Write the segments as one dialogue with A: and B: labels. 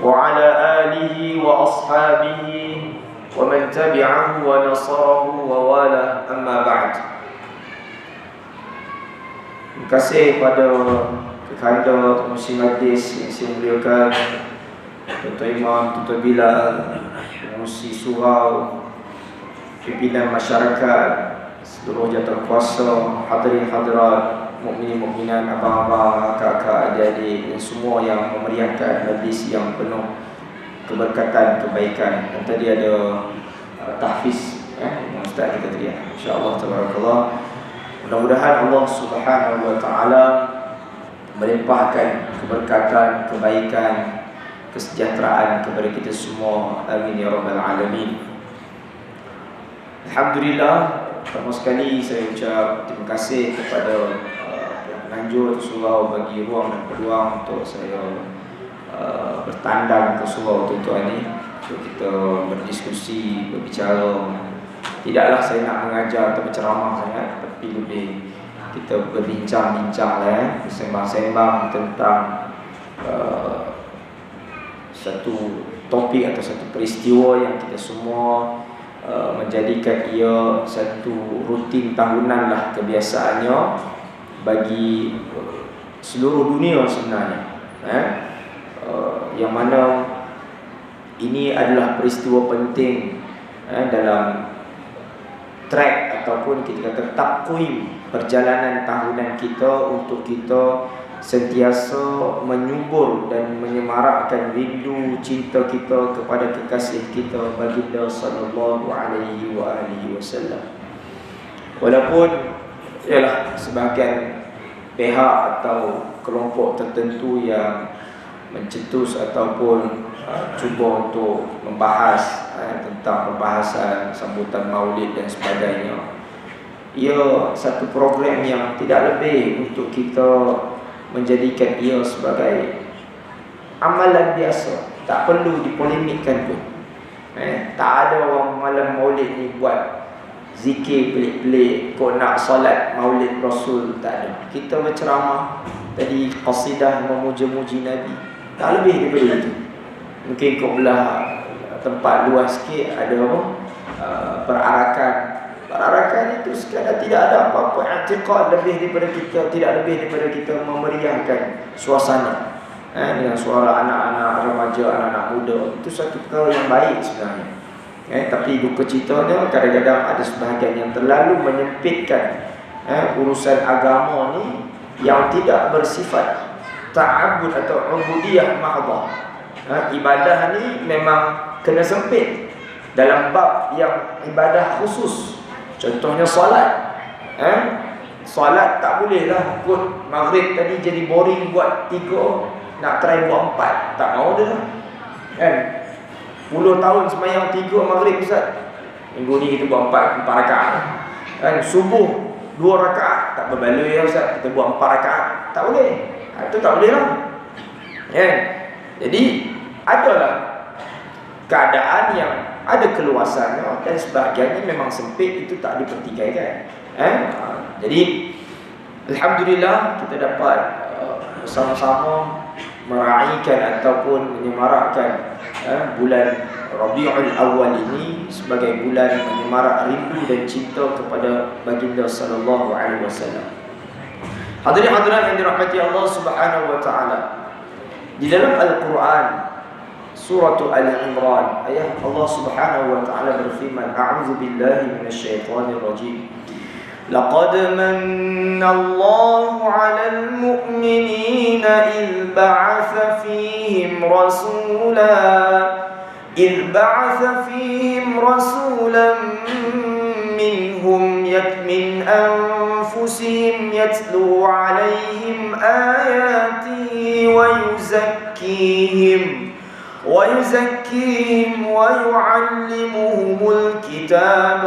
A: وعلى آله وأصحابه ومن تبعه ونصره ووالاه أما بعد. Terima kasih kepada Kekanda Pengurusi Majlis yang saya muliakan, Tuan Imam, Tuan Bilal, Pengurusi Surau, pimpinan masyarakat, seluruh jawatankuasa, hadirin hadirat, mukminin mukminat, abang-abang, kakak, adik-adik, dan semua yang memeriahkan majlis yang penuh keberkatan, kebaikan. Dan tadi ada tahfiz Ustaz kita tadi, insya-Allah tabarakallah. Mudah-mudahan Allah Subhanahu wa taala melimpahkan keberkatan, kebaikan, kesejahteraan kepada kita semua. Amin ya rabbal alamin. Alhamdulillah, pertama sekali saya ucap terima kasih kepada penganjur surau bagi ruang dan peluang untuk saya bertandang ke surau tuan-tuan ni untuk kita berdiskusi, berbicara. Tidaklah saya nak mengajar atau berceramah sangat, tapi lebih kita berbincang-bincang lah, bersembang-sembang tentang satu topik atau satu peristiwa yang kita semua menjadikan ia satu rutin tahunan lah kebiasaannya bagi seluruh dunia sebenarnya, yang mana ini adalah peristiwa penting dalam track ataupun kita kata takwim perjalanan tahunan kita untuk kita sentiasa menyubur dan menyemarakkan rindu cinta kita kepada kekasih kita baginda sallallahu alaihi wasallam. Walaupun ialah sebahagian pihak atau kelompok tertentu yang mencetus ataupun cuba untuk membahas tentang perbahasan sambutan maulid dan sebagainya. Ia satu program yang tidak lebih untuk kita menjadikan ia sebagai amalan biasa, tak perlu dipolemikkan pun. Tak ada orang malam maulid ni buat zikir pelik-pelik, kau nak solat maulid Rasul, tak ada. Kita berceramah tadi, qasidah memuja-muji Nabi, tak lebih daripada itu. Mungkin kau belah tempat luas sikit ada apa? Perarakan itu sekadar tidak ada apa-apa i'tiqad lebih daripada kita, tidak lebih daripada kita memeriahkan suasana dengan suara anak-anak remaja, anak-anak muda. Itu satu perkara yang baik sebenarnya. Tapi duka citanya kadang-kadang ada sebahagian yang terlalu menyempitkan urusan agama ni yang tidak bersifat ta'abbud atau ubudiyah mahdhah. Ibadah ni memang kena sempit dalam bab yang ibadah khusus. Contohnya solat. Solat tak boleh lah ikut maghrib tadi jadi boring buat 3, nak try buat 4. Tak mau dah kan. 10 tahun sembahyang 3 maghrib Ustaz, minggu ni kita buat 4 rakaat kan. Subuh 2 rakaat, tak berbaloi ya Ustaz, kita buat 4 rakaat. Tak boleh. Itu tak boleh lah kan. Jadi adalah keadaan yang ada keluasannya dan sebahagiannya memang sempit, itu tak dipertikaikan. Jadi alhamdulillah kita dapat bersama-sama meraihkan ataupun menyemarakkan bulan Rabiul Awal ini sebagai bulan menyemarak rindu dan cinta kepada baginda sallallahu alaihi wasallam. Hadirin hadirat yang dirahmati Allah Subhanahu wa taala, di dalam Al-Quran Surah Al-Imran ayat Allah Subhanahu wa taala berfirman, a'udzu billahi minasyaitonir rajim. Laqad manna Allahu 'alal mu'minina idh ba'atha fihim rasulan minhum min anfusihim yatlu 'alaihim ayatihi ويزكيهم ويعلمهم الكتاب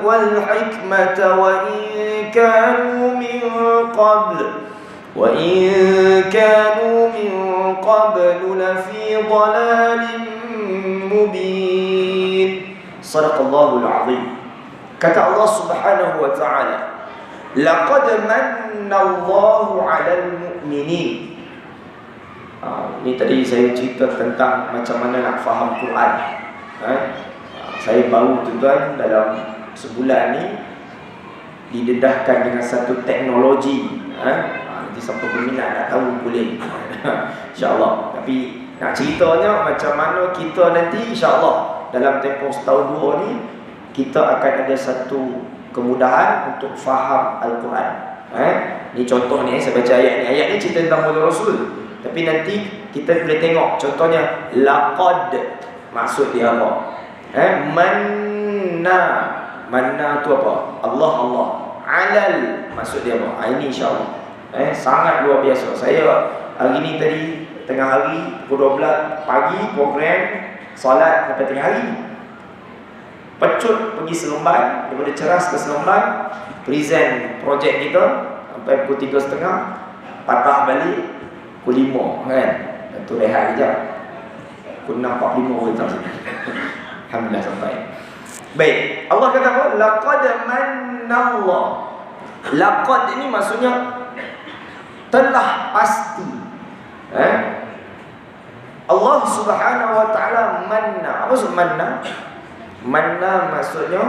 A: والحكمة وإن كانوا من قبل لفي ضلال مبين. صدق الله العظيم. Kata Allah Subhanahu wa taala, laqad manna Allahu 'alal mu'minin. Ini tadi saya cerita tentang macam mana nak faham Quran. Saya baru tuan dalam sebulan ni didedahkan dengan satu teknologi. Nanti siapa berminat nak tahu boleh InsyaAllah. Tapi nak ceritanya macam mana kita nanti InsyaAllah dalam tempoh setahun dua ni kita akan ada satu kemudahan untuk faham Al-Quran. Ni contoh ni, saya baca ayat ni. Ayat ni cerita tentang Muhammad Rasul. Tapi nanti kita boleh tengok contohnya laqad, maksud dia apa? Manna, manna tu apa? Allah. Alal, maksud dia apa? Ini insya-Allah sangat luar biasa. Saya hari ni tadi tengah hari pukul 12 pagi program solat sampai tengah hari. Pecut pergi Seremban, daripada Ceras ke Seremban, present projek kita sampai pukul 3.30, patah balik pukul 5 kan. Tu rehat kejap. Pukul 6.45 kita sini. Alhamdulillah sampai. Baik, Allah kata apa? Laqad mannallah. Laqad ini maksudnya telah pasti. Allah Subhanahu wa taala manna. Apa maksud manna? Manna maksudnya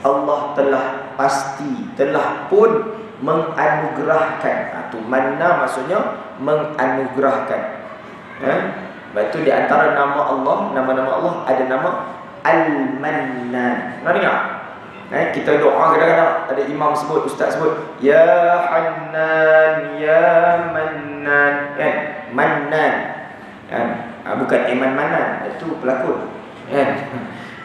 A: Allah telah pasti, telah pun menganugerahkan. Itu manna maksudnya menganugerahkan. Baik tu di antara nama Allah, nama-nama Allah ada nama Al-Mannan. Nak dengar? Kita doa kadang-kadang ada imam sebut, ustaz sebut, Ya Hannan, Ya Mannan, kan? Mannan, kan? Bukan Eman Manan, itu pelakon, kan?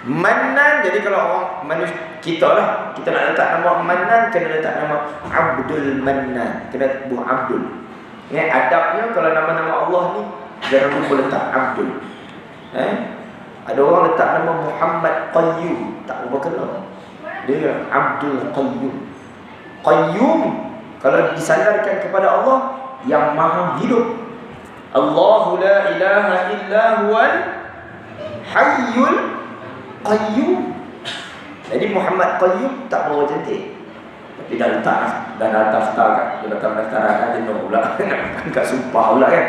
A: Mannan. Jadi kalau orang manusia kita lah, kita nak letak nama Mannan, kena letak nama Abdul Mannan, kena buah Abdul. Adabnya kalau nama-nama Allah ni jangan lupa letak Abdul. Ada orang letak nama Muhammad Qayyum, tak lupa kena. Dia Abdul Qayyum. Qayyum kalau disandarkan kepada Allah yang maha hidup. Allahu la ilaha illa huwal hayyul qayyum. Jadi Muhammad Qayyum tak berapa cantik. Tapi dah letak, dah daftar kan. Dia letak daftaran kan, dia nak pula angkat sumpah pula kan.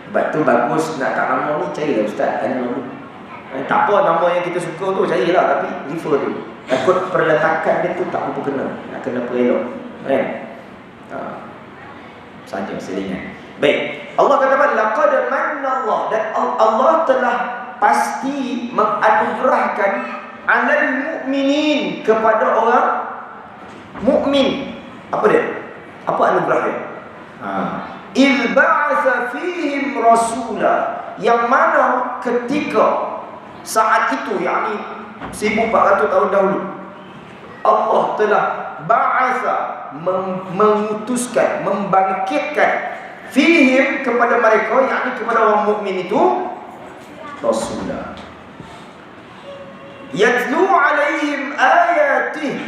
A: Sebab tu bagus nak tak nama ni, carilah ustaz, tanya dulu. Tak apa nama yang kita suka tu, carilah, tapi refer tu. Takut perletakan dia tu tak apa kena. Nak kena perelok kan. Saja selingan. Baik, Allah kata apa? Laqad manna Allah, dan Allah telah pasti menganugerahkan alal mu'minin, kepada orang mukmin. Apa dia? Apa anugerah dia? Il ba'atha fihim rasula, yang mana ketika saat itu, yakni 1400 tahun dahulu, Allah telah ba'atha, mengutuskan, membangkitkan, fihim, kepada mereka, yakni kepada orang mukmin itu, rasula yatlu alaihim ayatih,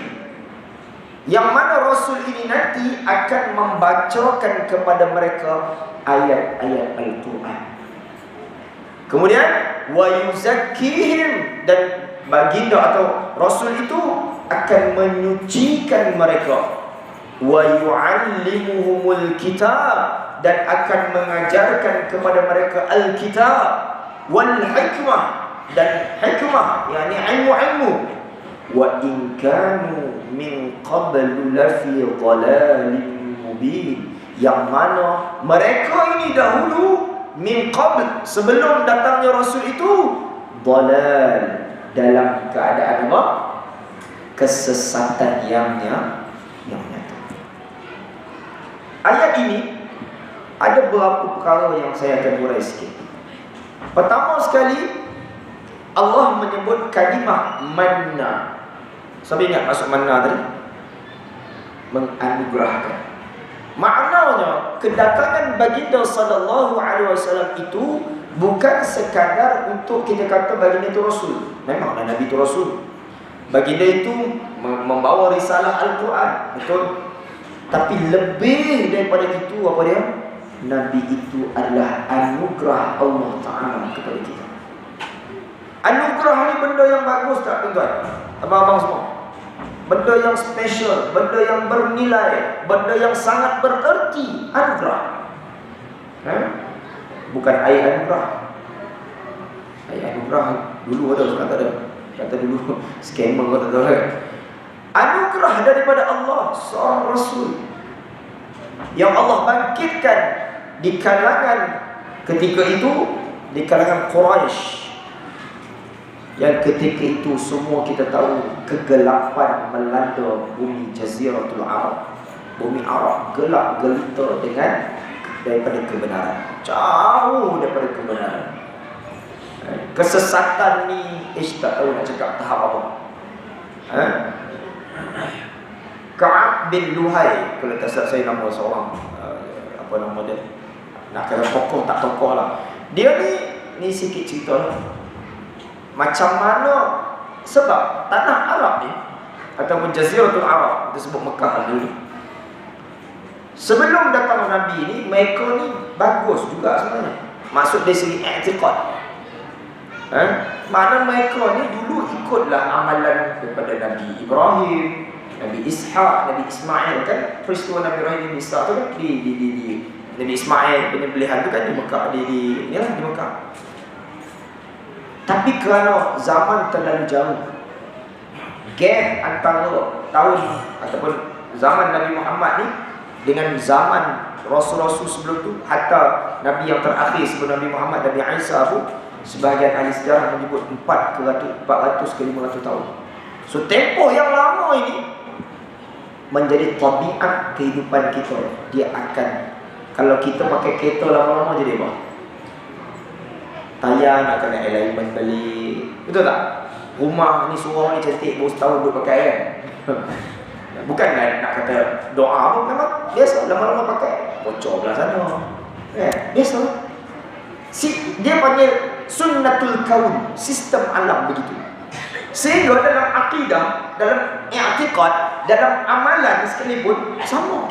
A: yang mana Rasul ini nanti akan membacakan kepada mereka ayat-ayat Al-Quran. Kemudian wa yuzakkihim, dan baginda atau Rasul itu akan menyucikan mereka. Wa yu'allimuhumul kitab, dan akan mengajarkan kepada mereka Al-Kitab, wal hikmah, dan hikmah yakni ilmu-ilmu. Wa in kanu min qablu lafi dhalalin mubin, yang mana mereka ini dahulu, min qabl, sebelum datangnya Rasul itu, dhalal, dalam keadaan apa? Kesesatan yang nyata. Ayat ini ada beberapa perkara yang saya akan urai sikit. Pertama sekali, Allah menyebut kalimah manna. Siapa ingat maksud manna tadi? Menganugerahkan. Maknanya kedatangan baginda sallallahu alaihi wasallam itu bukan sekadar untuk kita kata baginda itu Rasul. Memanglah Nabi itu Rasul. Baginda itu membawa risalah Al-Quran, betul. Tapi lebih daripada itu, apa dia? Nabi itu adalah anugerah Allah Ta'ala kepada kita. Anugerah ni benda yang bagus tak tuan-tuan? Abang-abang semua, benda yang special, benda yang bernilai, benda yang sangat bererti. Anugerah. Bukan air anugerah. Air anugerah dulu ada, sekarang tak ada. Kata dulu scammer kau tak tahu kan. Anugerah daripada Allah seorang Rasul yang Allah bangkitkan di kalangan ketika itu, di kalangan Quraisy, yang ketika itu semua kita tahu kegelapan melanda bumi Jaziratul Arab. Bumi Arab gelap gelita dengan daripada kebenaran, jauh daripada kebenaran. Kesesatan ni tak tahu nak cakap tahap apa. Ka'ab bin Luhai, kalau tak salah saya nama seorang apa nama dia, nak kata tokoh tak tokoh lah. Dia ni sikit cerita lah. Macam mana sebab tanah Arab ni ataupun Jaziratul Arab, kita sebut Mekah dulu, sebelum datang Nabi ni, mereka ni bagus juga sebenarnya. Maksud dari segi i'tiqad. Mana mereka ni dulu ikutlah amalan daripada Nabi Ibrahim, Nabi Ishak, Nabi Ismail kan. Peristiwa Nabi Ibrahim Nabi Ishak tu kan di Nabi Ismail penyembelihan tu kan di Mekah, di Mekah. Tapi kerana zaman terlalu jauh, gap antara tahun ataupun zaman Nabi Muhammad ni dengan zaman Rasul-Rasul sebelum tu, hatta Nabi yang terakhir sebelum Nabi Muhammad, Nabi Isa pun, sebahagian ahli sejarah menyebut 400 ke 500 tahun. So tempoh yang lama ini menjadi tabiat kehidupan kita. Dia akan, kalau kita pakai kereta lama-lama jadi apa? Tayar nak kena alignment balik, betul tak? Rumah ni suruh ni cantik, baru setahun duduk pakai kan. Bukan nak kata doa pun, memang biasa lama-lama pakai bocor belah sana biasa. Dia panggil sunnatul kaun, sistem alam begitu. Sehingga dalam akidah, dalam i'tiqad, dalam amalan sekalipun sama.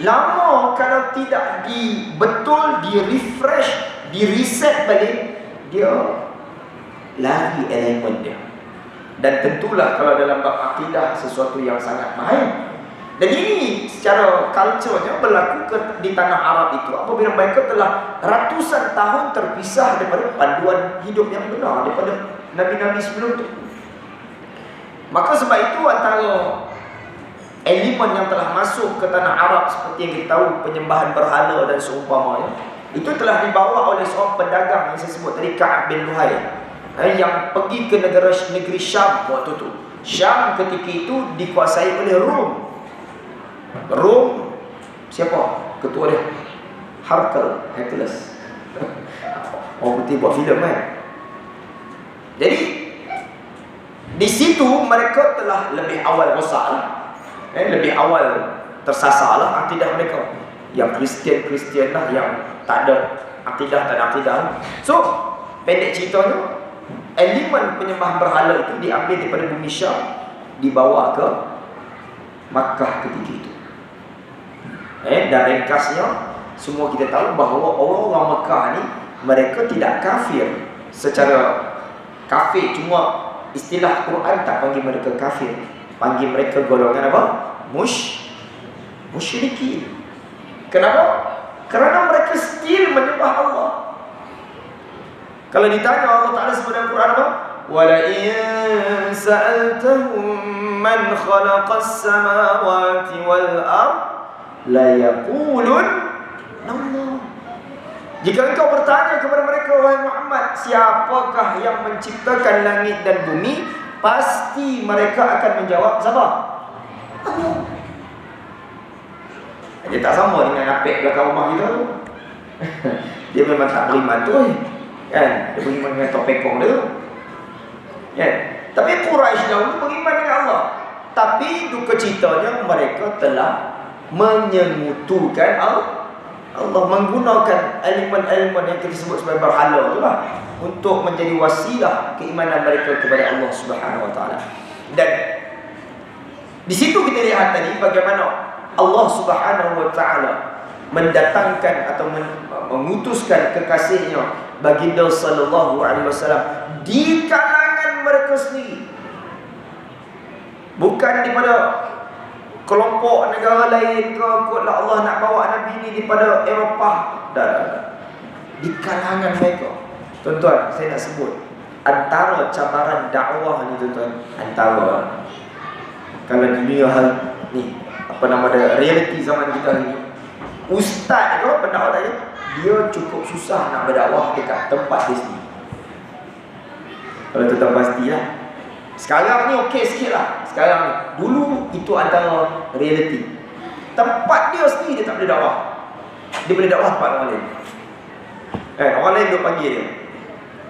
A: Lama kalau tidak betul di-refresh, di-reset balik, dia lari elemen dia. Dan tentulah kalau dalam bab akidah sesuatu yang sangat baik. Dan ini secara culture-nya berlaku di tanah Arab itu apabila mereka telah ratusan tahun terpisah daripada panduan hidup yang benar daripada Nabi-Nabi sebelum itu. Maka sebab itu antara elemen yang telah masuk ke tanah Arab seperti yang kita tahu, penyembahan berhala dan seumpamanya, itu telah dibawa oleh seorang pedagang yang saya sebut tadi, Ka'ab bin Luhai, yang pergi ke negeri Syam waktu itu. Syam ketika itu dikuasai oleh Rom. Siapa ketua dia? Hercules. Orang putih buat filem kan. Jadi di situ mereka telah lebih awal rosak lah, lebih awal tersasar lah akidah mereka. Yang Kristian lah, yang tak ada akidah, So pendek ceritanya, elemen penyembahan berhala itu diambil daripada bumi Syam, dibawa ke Makkah ketika itu. Dan ringkasnya, semua kita tahu bahawa orang-orang Makkah ni, mereka tidak kafir secara kafir, cuma istilah Quran tak panggil mereka kafir, panggil mereka golongan apa? Musyrikin. Kenapa? Kerana mereka still menyembah Allah. Kalau ditanya, Allah Ta'ala sebut dalam Quran apa? وَلَئِن سَأَلْتَهُمْ مَنْ خَلَقَ السَّمَاوَاتِ وَالْأَرْضِ لَيَقُولُنَّ اللَّهُ. Jika engkau bertanya kepada mereka, wahai Muhammad, siapakah yang menciptakan langit dan bumi, pasti mereka akan menjawab, siapa? Allah. Dia tak sama dengan apek belakang rumah kita tu. Dia memang tak beriman tu kan? Dia beriman dengan topekong dia kan? Tapi Quraisy dahulu beriman dengan Allah. Tapi duka citanya mereka telah menyemutukan Allah, menggunakan elemen-elemen yang kita sebut sebagai berhala itulah untuk menjadi wasilah keimanan mereka kepada Allah Subhanahu Wa Taala. Dan di situ kita lihat tadi bagaimana Allah Subhanahu Wa Taala mendatangkan atau mengutuskan kekasihnya baginda sallallahu alaihi wasallam di kalangan mereka sendiri, bukan daripada kelompok negara lain ke. Kotlah Allah nak bawa Nabi ni daripada Eropah, Dah. Di kalangan mereka, tuan-tuan, saya nak sebut antara cabaran dakwah ni, tuan-tuan, antara kalau dunia hari ni, apa nama dia, realiti zaman kita hari ni, ustaz tu pendakwah tadi, dia cukup susah nak berdakwah dekat tempat dia sendiri. Kalau tuan-tuan pastilah. Sekarang ni okey sikit lah. Sekarang ni, dulu itu antara realiti. Tempat dia sendiri dia tak boleh dakwah. Dia boleh dakwah tempat orang lain. Orang lain duk panggil dia.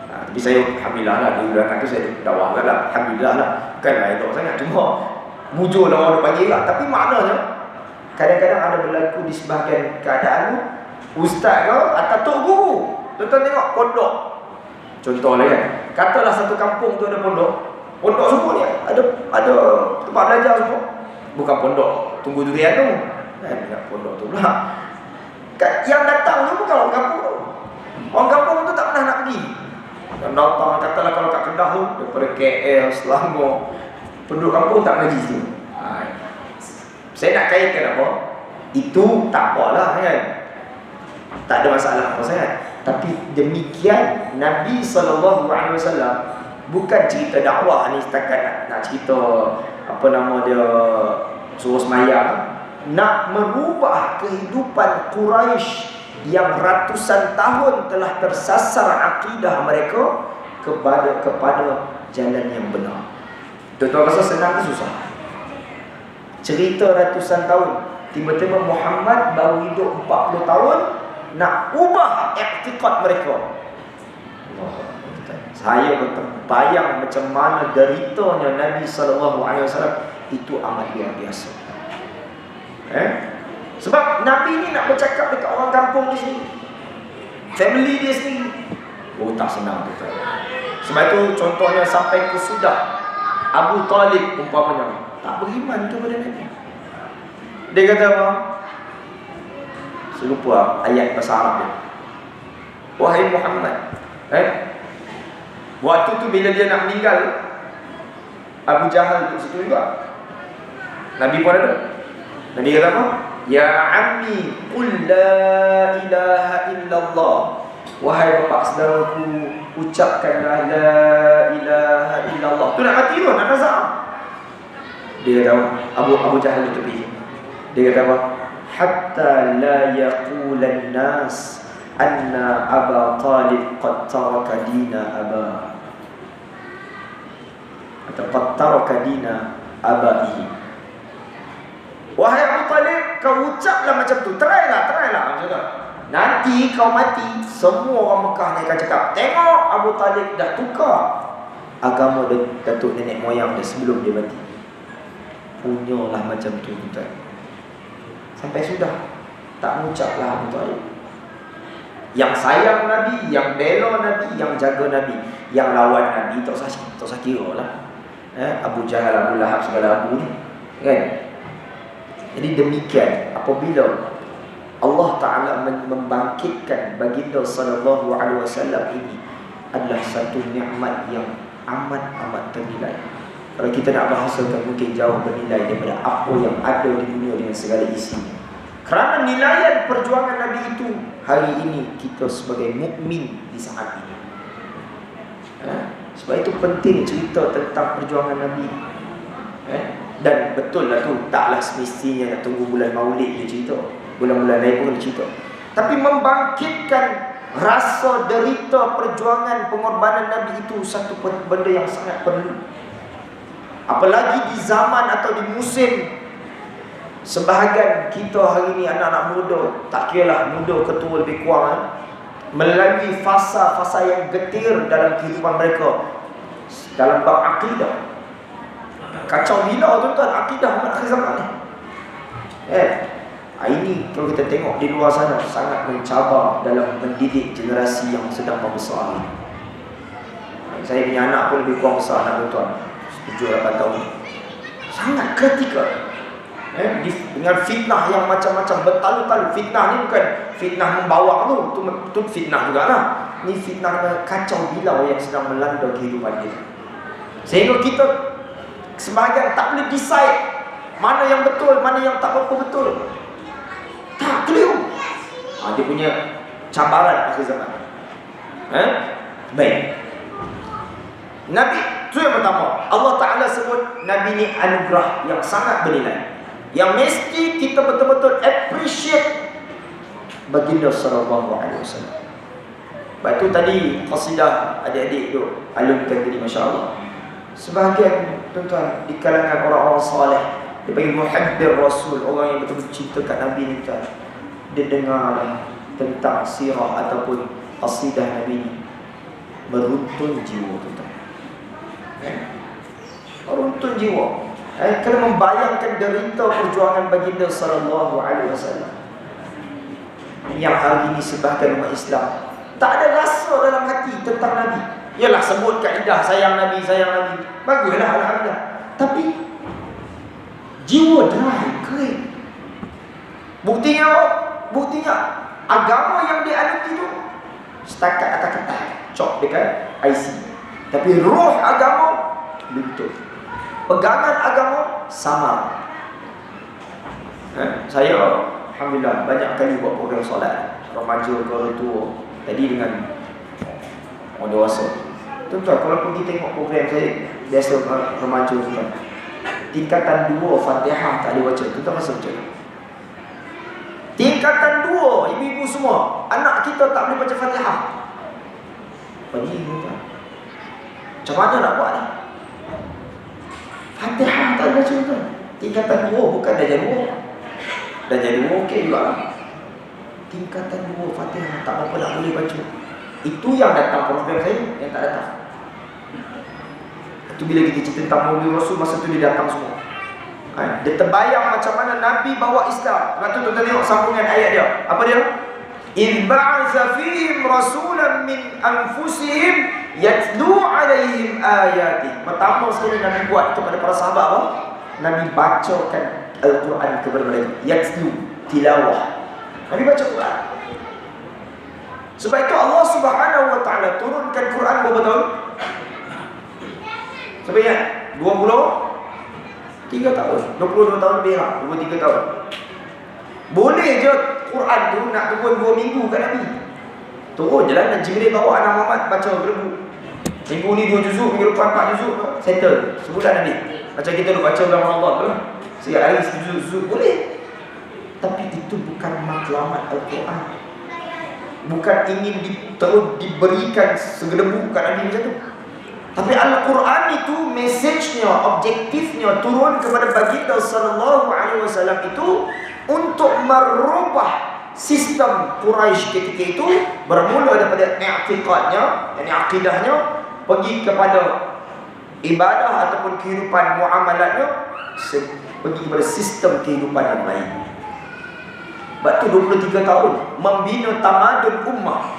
A: Tapi saya alhamdulillah lah, dulu anak tu saya dakwah lah, alhamdulillah lah. Bukanlah elok sangat, cuma mujur lah orang duk panggil lah. Tapi maknanya kadang-kadang ada berlaku di sebahagian keadaan tu, ustaz kau atau tok guru. Tuan-tuan tengok pondok. Contohlah kan, katalah satu kampung tu ada pondok. Pondok semua ni ada tempat belajar semua. Bukan pondok tunggu durian tu. Dekat pondok tu pula. Yang datang tu bukan orang kampung tu. Orang kampung tu tak pernah nak pergi. Yang datang katalah kalau kat Kedah tu, daripada KL, Selangor, penduduk kampung tak pergi situ. Saya nak kaitkan apa? Itu tak apalah kan. Tak ada masalah apa sangat. Tapi demikian Nabi SAW bukan cerita dakwah ni setakat nak cerita apa nama dia suruh semayang, nak merubah kehidupan Quraisy yang ratusan tahun telah tersasar akidah mereka kepada jalan yang benar. Tuan-tuan rasa senang ke susah? Cerita ratusan tahun, tiba-tiba Muhammad baru hidup 40 tahun nak ubah i'tiqad mereka. Saya terbayang macam mana deritanya Nabi SAW. Itu amat luar biasa. Sebab Nabi ni nak bercakap dekat orang kampung di sini, family dia sendiri. Tak senang betul. Sebab itu contohnya sampai ke sudah Abu Talib umpamanya tak beriman kepada Nabi. Dia kata apa? Saya lupa ayat bahasa Arab dia. Wahai Muhammad, waktu tu bila dia nak meninggal, Abu Jahal duduk situ juga. Nabi pun ada. Nabi kata apa? Ya ammi qul la ilaha illallah. Wahai bapak saudaraku, ucapkanlah la ilaha illallah. Tu nak mati tu, nak nazar. Dia kata Abu Jahal itu pergi. Dia kata apa? Hatta la yaqulan nas anna Aba Talib qad taraka dina aba, atau qad taraka dina abaihi. Wahai Abu Talib, kau ucaplah macam tu. Try lah macam tu. Nanti kau mati, semua orang Mekah ni akan cakap, tengok Abu Talib dah tukar agama datuk nenek moyang dia sebelum dia mati. Punyalah macam tu, tuan. Sampai sudah tak mengucaplah Abu Talib. Yang sayang Nabi, yang bela Nabi, yang jaga Nabi, yang lawan Nabi tak usah kira lah. Abu Jahal, Abu Lahab, segala Abu ni, kan? Jadi demikian apabila Allah Ta'ala membangkitkan baginda sallallahu alaihi wasallam ini, adalah satu nikmat yang amat ternilai. Kalau kita nak bahasakan mungkin jauh bernilai daripada apa yang ada di dunia dengan segala isinya. Kerana nilaian perjuangan Nabi itu, hari ini kita sebagai mukmin di saat ini. Sebab itu penting cerita tentang perjuangan Nabi. Dan betul lah tu, taklah semestinya nak tunggu bulan Maulid dia cerita, bulan-bulan lain pun dia cerita. Tapi membangkitkan rasa derita perjuangan pengorbanan Nabi itu satu benda yang sangat perlu. Apalagi di zaman atau di musim sebahagian kita hari ini anak-anak muda, tak kiralah muda ke tua lebih kurang, melalui fasa-fasa yang getir dalam kehidupan mereka dalam bab akidah. Kacau bila tuan-tuan akidah akhir zaman ni. Ini kalau kita tengok di luar sana sangat mencabar dalam mendidik generasi yang sedang membesar ni. Saya punya anak pun lebih kurang besar, anak tuan-tuan 7-8 tahun. Sangat kritikal. Dengan fitnah yang macam-macam bertalu-talu. Fitnah ni bukan fitnah membawang tu fitnah jugalah. Ni fitnah kacau bilau yang sedang melanda kehidupan kita. Sehingga kita sebahagian tak boleh decide mana yang betul, mana yang tak apa betul. Tak, keliru. Dia punya cabaran akhir zaman. Baik. Nabi itu yang pertama. Allah Ta'ala sebut Nabi ni anugerah yang sangat bernilai, yang mesti kita betul-betul appreciate baginda sallallahu alaihi wasallam. Sebab itu tadi qasidah adik-adik tu alunkan tadi, masya-Allah. Sebahagian tuan-tuan di kalangan orang-orang soleh, dia panggil muhabbir Rasul, orang yang betul-betul cinta kat Nabi ni, tuan. Dia dengar tentang sirah ataupun qasidah Nabi ni, meruntun jiwa, tuan-tuan. Meruntun jiwa. Kalau membayangkan derita perjuangan baginda sallallahu alaihi wasallam, yang hari ini sebahagian umat Islam tak ada rasa dalam hati tentang Nabi. Yalah, sebut kaedah sayang Nabi, sayang Nabi, baguslah, alhamdulillah. Tapi jiwa dry, kering. Buktinya agama yang dianuti itu setakat kata-kata cok dekat IC, tapi roh agama luntur. Pegangan agama samar. Saya alhamdulillah banyak kali buat program solat remaja ke tua. Tadi dengan orang dewasa. Tuan-tuan, kalau pergi tengok program saya biasa remaja tu kan, tingkatan 2 Fatihah tak boleh baca. Tuan-tuan rasa macam mana? Tingkatan 2, ibu-ibu semua, anak kita tak boleh baca Fatihah. Pergi tuan-tuan, macam mana nak buat ni? Fatihah tak boleh baca, tuan-tuan. Tingkatan 2, bukan darjah 2. Darjah 2 okey juga lah. Tingkatan 2 Fatihah tak apa nak boleh baca. Itu yang datang program saya, yang tak datang. Itu bila kita cerita tentang Maulid Rasul, masa tu dia datang semua. Dia terbayang macam mana Nabi bawa Islam. Lepas tu tuan-tuan tengok sambungan ayat dia. Apa dia? إِذْ بَعَثَ فِيهِمْ رَسُولًا مِنْ أَنْفُسِهِمْ يَتْلُو عَلَيْهِمْ آيَاتِهِ. Pertama sekali Nabi buat kepada para sahabat apa? Nabi bacakan Al-Quran kepada mereka. Yatlu, tilawah. Nabi baca Quran. Sebab itu Allah Subhanahu wa taala turunkan Quran berapa tahun? Siapa ingat? 23 tahun. 22 tahun lebih lah, 23 tahun. Boleh je Quran tu nak turun 2 minggu kat Nabi. Turun je lah, dan Jibril bawa anak Muhammad baca berlebu. Minggu ni 2 juzuk, minggu depan 4 juzuk, settle. Sebulan Nabi. Macam kita duk baca dalam Ramadan tu lah, setiap hari 1 juzuk, boleh. Tapi itu bukan matlamat Al-Quran. Bukan ingin terus diberikan segedebuk kat Nabi macam tu. Tapi Al-Quran itu mesejnya, objektifnya turun kepada baginda sallallahu alaihi wasallam itu untuk merubah sistem Quraisy ketika itu, bermula daripada i'tiqadnya, yakni akidahnya, pergi kepada ibadah ataupun kehidupan muamalatnya, pergi kepada sistem kehidupan yang lain. Sebab tu 23 tahun membina tamadun ummah.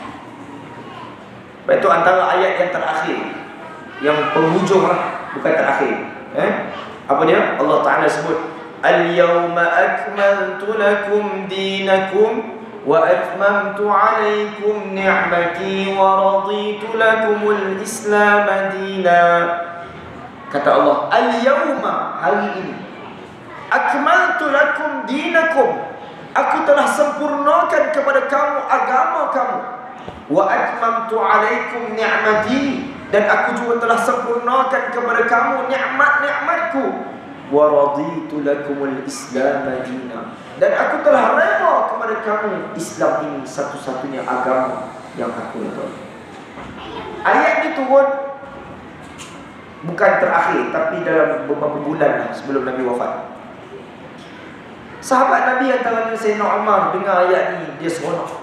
A: Sebab tu antara ayat yang terakhir, yang penghujung lah, bukan terakhir. Apa dia? Allah Ta'ala sebut, Al-yawma akmaltu lakum dinakum wa atmamtu alaikum ni'mati wa raditu lakumul islam dina. Kata Allah, Al-yawma, hari ini, akmaltu lakum dinakum, aku telah sempurnakan kepada kamu agama kamu. Wa atmamtu alaikum ni'mati, dan aku juga telah sempurnakan kepada kamu nikmat-nikmatku. Wa raditu lakumul islam dina, dan aku telah reda kepada kamu Islam ini satu-satunya agama yang aku redha. Ayat ini turun bukan terakhir, tapi dalam beberapa bulan lah sebelum Nabi wafat. Sahabat Nabi antaranya Sayyidina Umar dengar ayat ni, dia seronok.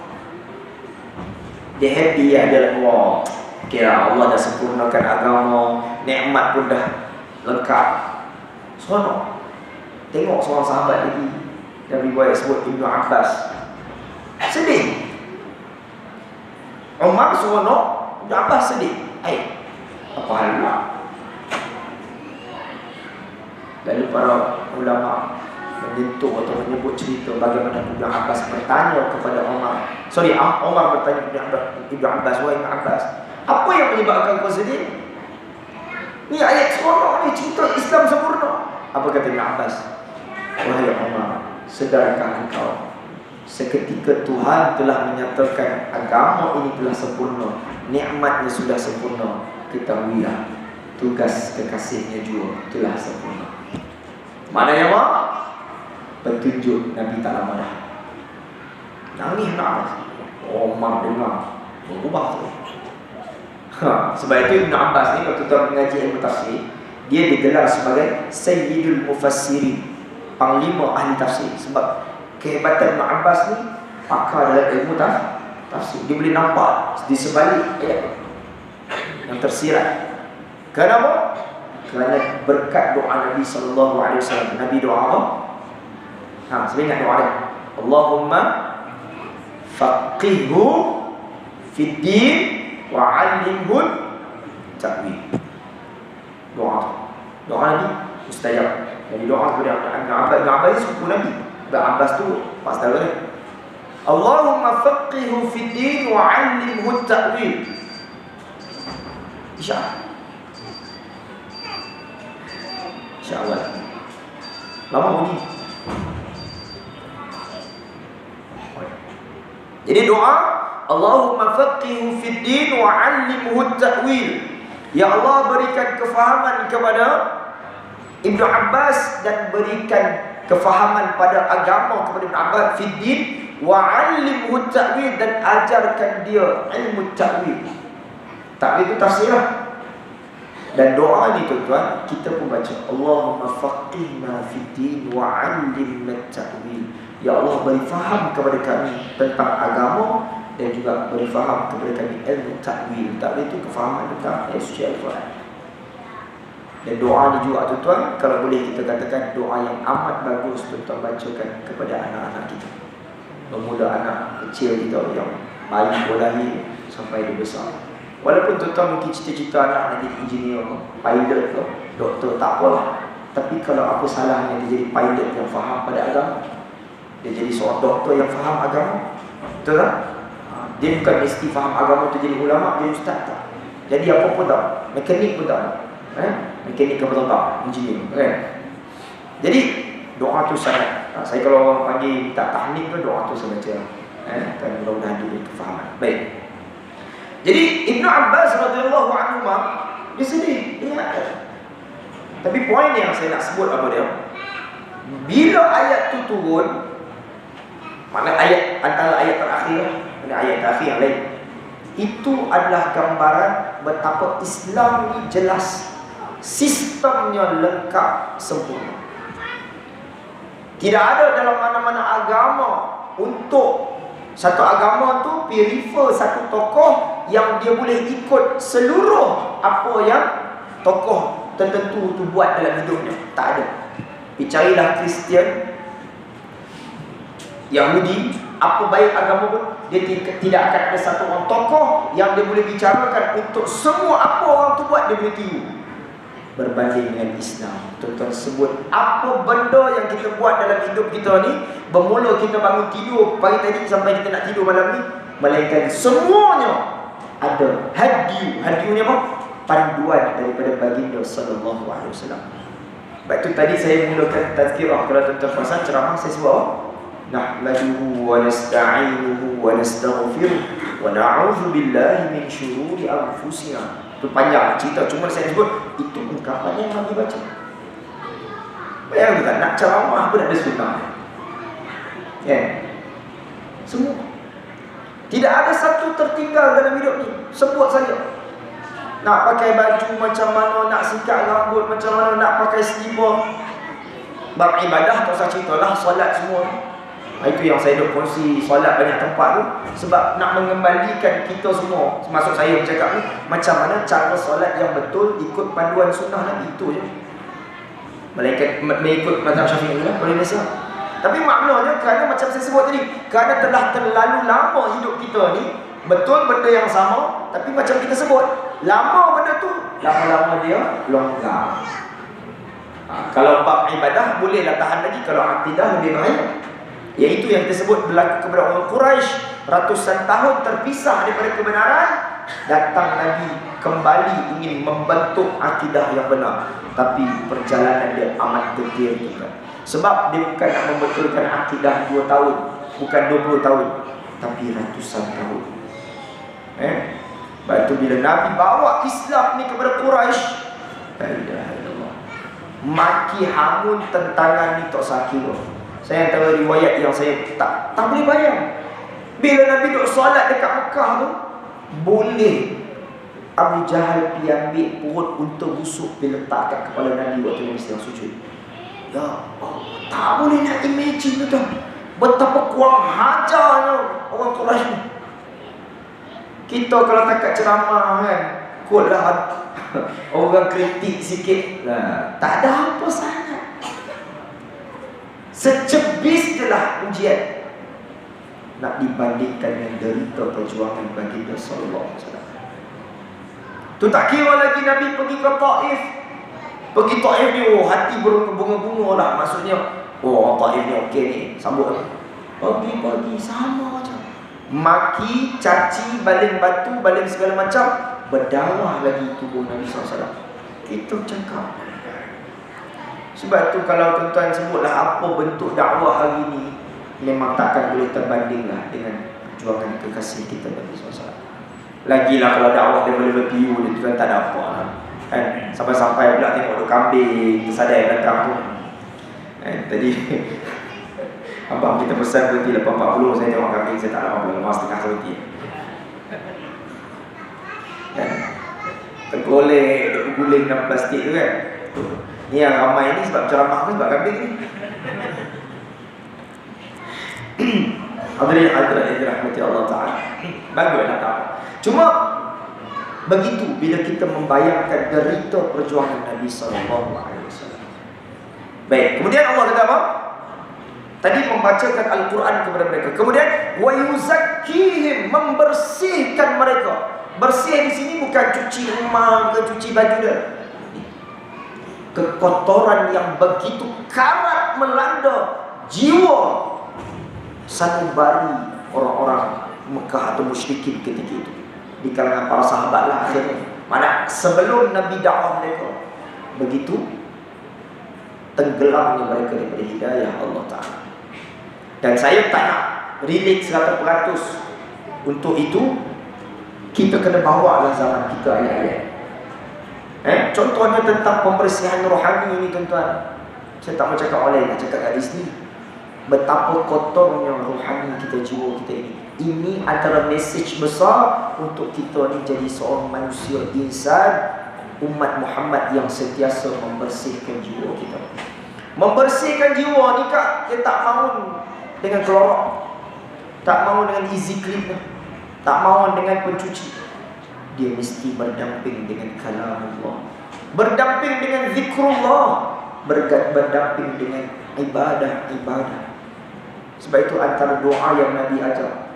A: Dia happy, dia wah, kira Allah dah sempurnakan agama, nikmat pun dah lengkap. Seronok. Tengok seorang sahabat lagi yang riwayat sebut Ibnu Abbas, sedih. Umar seronok, Ibnu Abbas sedih. Apa hal pula? Lalu para ulama menyentuh atau menyebut cerita bagaimana Ibnu Abbas bertanya kepada Umar. Umar bertanya kepada Ibnu Abbas, wahai Ibnu Abbas, apa yang menyebabkan kau sedih? Ni ayat seronok ni, cerita Islam sempurna. Apa kata Ibnu Abbas? Wahai Umar, sedarkah engkau seketika Tuhan telah menyatakan agama ini telah sempurna, nikmatnya sudah sempurna, ketahuilah tugas kekasihnya juga telah sempurna. Maknanya apa? Petunjuk Nabi tak lama dah. Nangis nak Omar dengar berubah tu. Sebab itu Ibn Abbas ni, kalau tuan mengaji ilmu tafsir, dia digelar sebagai Sayyidul Mufassirin, panglima ahli tafsir. Sebab kehebatan Ibn Abbas ni pakar dalam ilmu tafsir. Dia boleh nampak di sebalik ayat yang tersirat. Kenapa? Kerana berkat doa Nabi SAW. Nabi doa apa? Saya ingat doa dia. Allahumma faqihhu fid din wa 'allimhu ta'wil. Doa Nabi mustajab. Jadi doa kepada Ibn Abbas sepupu Nabi. Ibn Abbas tu pas tahu dia. Allahumma faqihhu fid din wa 'allimhu ta'wil. InsyaAllah. Lama bunyi. Jadi doa, Allahumma faqihhu fid din wa 'allimhu ta'wil. Ya Allah, berikan kefahaman kepada Ibnu Abbas dan berikan kefahaman pada agama kepada Ibnu Abbas fid din wa 'allimhu ta'wil, dan ajarkan dia ilmu ta'wil. Ta'wil itu tafsir lah. Dan doa ni tuan-tuan, kita pun baca Allahumma faqihna fid din wa 'allimna ta'wil. Ya Allah, beri faham kepada kami tentang agama dan juga beri faham kepada kami ilmu ta'wil. Ta'wil itu kefahaman tentang suci Al-Quran. Dan doa ni juga tuan-tuan, kalau boleh kita katakan doa yang amat bagus tuan-tuan bacakan kepada anak-anak kita. Bermula anak kecil kita yang bayi lahir sampai dia besar. Walaupun tuan-tuan mungkin cita-cita anak nak jadi engineer ke, pilot ke, doktor, tak apalah. Tapi kalau apa salahnya dia jadi pilot yang faham pada agama, dia jadi seorang doktor yang faham agama, betul tak? Dia bukan mesti faham agama tu jadi ulama, jadi ustaz tak. Jadi apa pun tak, mekanik pun tak, mekanik ke betul tak, engineer, kan? Jadi doa tu sangat, saya kalau orang panggil minta tahnik tu, doa tu saya baca, dan mudah-mudahan diberi kefahaman. Baik. Jadi Ibnu Abbas radhiyallahu anhu dia sedih, dia. Tapi poin yang saya nak sebut apa dia? Bila ayat tu turun, mana ayat antara ayat terakhir dan ayat terakhir yang lain, itu adalah gambaran betapa Islam ni jelas, sistemnya lengkap sempurna. Tidak ada dalam mana-mana agama untuk satu agama tu refer satu tokoh yang dia boleh ikut seluruh apa yang tokoh tertentu tu buat dalam hidupnya. Tak ada. Carilah Kristian, Yahudi, apa baik agama pun, dia tidak akan ada satu orang tokoh yang dia boleh bicarakan untuk semua apa orang tu buat dia boleh tiru. Berbanding dengan Islam, tuan-tuan sebut apa benda yang kita buat dalam hidup kita ni, bermula kita bangun tidur pagi tadi sampai kita nak tidur malam ni, melainkan semuanya ada hadyu. Hadyu ni apa? Panduan daripada baginda sallallahu alaihi wasallam. Sebab itu tadi saya mulakan tazkirah. Kalau tuan-tuan perasan ceramah saya sebut apa? Nahmaduhu wa nasta'inuhu wa nastaghfiruh wa na'udzu billahi min syururi anfusina. Itu panjang cerita, cuma saya sebut itu ungkapan yang Nabi baca. Bayangkan nak ceramah pun ada sunnah. Semua. Tidak ada satu tertinggal dalam hidup ni. Sebut saja. Nak pakai baju macam mana, nak sikat rambut macam mana, nak pakai slipper. Bab ibadah tak usah ceritalah, solat semua. Itu yang saya duk kongsi solat banyak tempat tu, sebab nak mengembalikan kita semua, termasuk saya bercakap ni, macam mana cara solat yang betul ikut panduan sunnah Nabi. Itu je. Melainkan mengikut mazhab Syafi'i lah, boleh biasa. Tapi maknanya kerana macam saya sebut tadi, kerana telah terlalu lama hidup kita ni, betul benda yang sama, tapi macam kita sebut, lama benda tu, lama-lama dia longgar. Kalau bab ibadah bolehlah tahan lagi, kalau akidah lebih bahaya. Iaitu yang kita sebut berlaku kepada orang Quraisy, ratusan tahun terpisah daripada kebenaran, datang Nabi kembali ingin membentuk akidah yang benar, tapi perjalanan dia amat detil juga. Sebab dia bukan nak membetulkan akidah 2 tahun, bukan 20 tahun, tapi ratusan tahun. Lepas tu bila Nabi bawa Islam ni kepada Quraisy, la ilaha illallah, maki hamun tentangan ni tak sakit. Saya tahu riwayat yang saya tak boleh bayang. Bila Nabi duduk solat dekat Mekah tu, boleh Abu Jahal pergi ambil perut unta busuk dia letak kat kepala Nabi waktu Nabi sedang sujud. Ya Allah, tak boleh nak imagine tu. Betapa kurang hajarnya orang Quraisy ni. Kita kalau takat ceramah kan, kotlah orang kritik sikit lah, tak ada apa sangat. Secebis je lah ujian nak dibandingkan dengan derita perjuangan baginda sallallahu alaihi wasallam. Tu tak kira lagi Nabi pergi ke Taif. Pergi Taif ni, hati berbunga-bunga lah. Maksudnya, orang Taif ni okey ni, sambut. Pagi-pagi sama je. Maki, caci, baling batu, baling segala macam, berdarah lagi tubuh Nabi SAW. Kita cakap. Sebab tu kalau tuan-tuan sebutlah apa bentuk dakwah hari ni, memang takkan boleh terbanding lah dengan perjuangan kekasih kita Nabi SAW. Lagilah kalau dakwah level-level PU ni, tuan tak ada apa lah. Kan? Sampai-sampai pula tengok duk kambing tersadai belakang tu. Tadi abang kita pesan berhenti 8.40, saya tengok kambing, saya tak lama, lemas setengah berhenti. Tergolek, duk guling dalam plastik tu kan. Ni yang ramai ni sebab ceramah tu, sebab kambing ni. Hadirin hadirat yang dirahmati Allah Ta'ala, baguslah tak apa. Cuma begitu bila kita membayangkan derita perjuangan Nabi SAW. Baik, kemudian Allah kata apa? Tadi membacakan Al-Quran kepada mereka. Kemudian wa yuzakkihim, membersihkan mereka. Bersih di sini bukan cuci rumah ke cuci baju dah. Kekotoran yang begitu karat melanda jiwa sanubari orang-orang Mekah atau musyrikin ketika itu, di kalangan para sahabat lah akhirnya. Mana sebelum Nabi dakwah mereka, begitu tenggelamnya mereka daripada hidayah Allah Ta'ala. Dan saya tak nak relate 100%. Untuk itu kita kena bawa lah zaman kita ayat-ayat. Contohnya tentang pembersihan rohani ini tuan-tuan. Saya tak mau cakap oleh, nak cakap kat di sini. Betapa kotornya rohani kita, jiwa kita ini. Ini antara mesej besar untuk kita ni jadi seorang manusia, insan, umat Muhammad yang sentiasa membersihkan jiwa kita. Membersihkan jiwa ni kak, dia tak mahu dengan kelorok, tak mahu dengan easy clean, tak mahu dengan pencuci. Dia mesti berdamping dengan kalam Allah, berdamping dengan zikrullah, berdamping dengan ibadah-ibadah. Sebab itu antara doa yang Nabi ajar,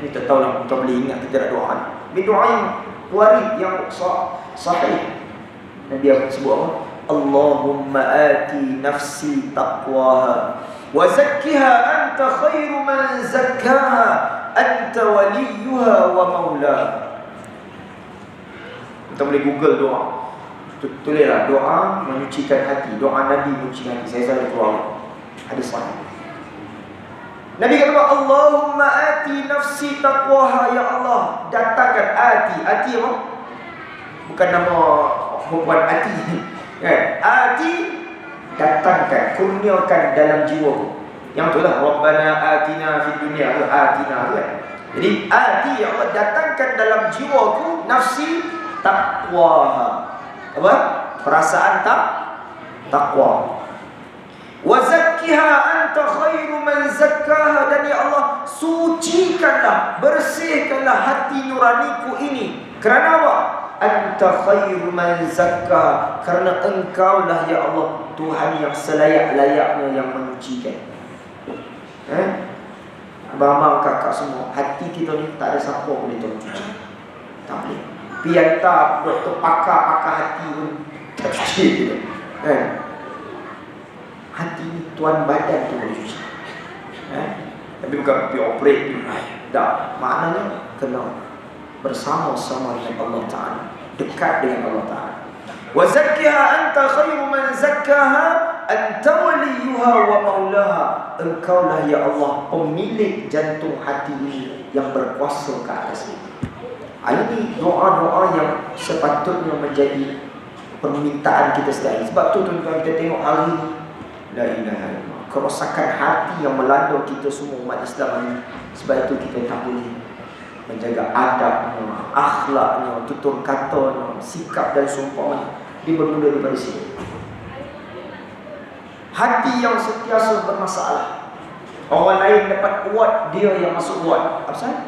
A: kita tahu lah, kita boleh ingat kita nak doa. Ini doa yang warid, yang sahih. Nabi sebut apa? Allahumma ati nafsi taqwaha wa zakkiha anta khairu man zakkaha anta waliyuha wa maulaha. Kita boleh google doa. Tulislah doa menyucikan hati, doa Nabi menyucikan hati. Saya selalu keluar hadis sahih. Nabi kata, Allahumma ati nafsi taqwaha, ya Allah, datangkan ati apa? Bukan nama perempuan ati. Ati, datangkan, kurniakan dalam jiwaku. Yang itulah Rabbana atina fid dunya, itu atina tu kan. Jadi ati, ya Allah, datangkan dalam jiwaku nafsi taqwaha. Apa? Perasaan takwa. Wa zakkiha anta khairu man zakkaha, dan ya Allah, sucikanlah, bersihkanlah hati nuraniku ini. Kerana apa? Anta khairu man zakkaha, kerana engkaulah ya Allah Tuhan yang selayak-layaknya yang menyucikan. Abang-abang, kakak semua, hati kita ni tak ada siapa boleh cuci. Tak boleh. Pianta doktor pakar hati pun tak cuci kita. Hati ni tuan badan tu boleh cuci. Tapi bukan pergi operate. Tak. Maknanya kena bersama-sama dengan Allah Ta'ala, dekat dengan Allah Ta'ala. Wa zakkiha anta khairu man zakkaha anta waliyuha wa maulaha, engkaulah ya Allah pemilik jantung hati ini yang berkuasa ke atasnya. Ini doa-doa yang sepatutnya menjadi permintaan kita setiap hari. Sebab tu tuan-tuan, kita tengok hari ini, la ilaha illallah, kerosakan hati yang melanda kita semua umat Islam ini. Sebab itu kita tak boleh menjaga adabnya, akhlaknya, tutur katanya, sikap dan sumpahnya. Dia bermula daripada sini. Hati yang sentiasa bermasalah. Orang lain dapat award, dia yang masuk award. Apa sahaja?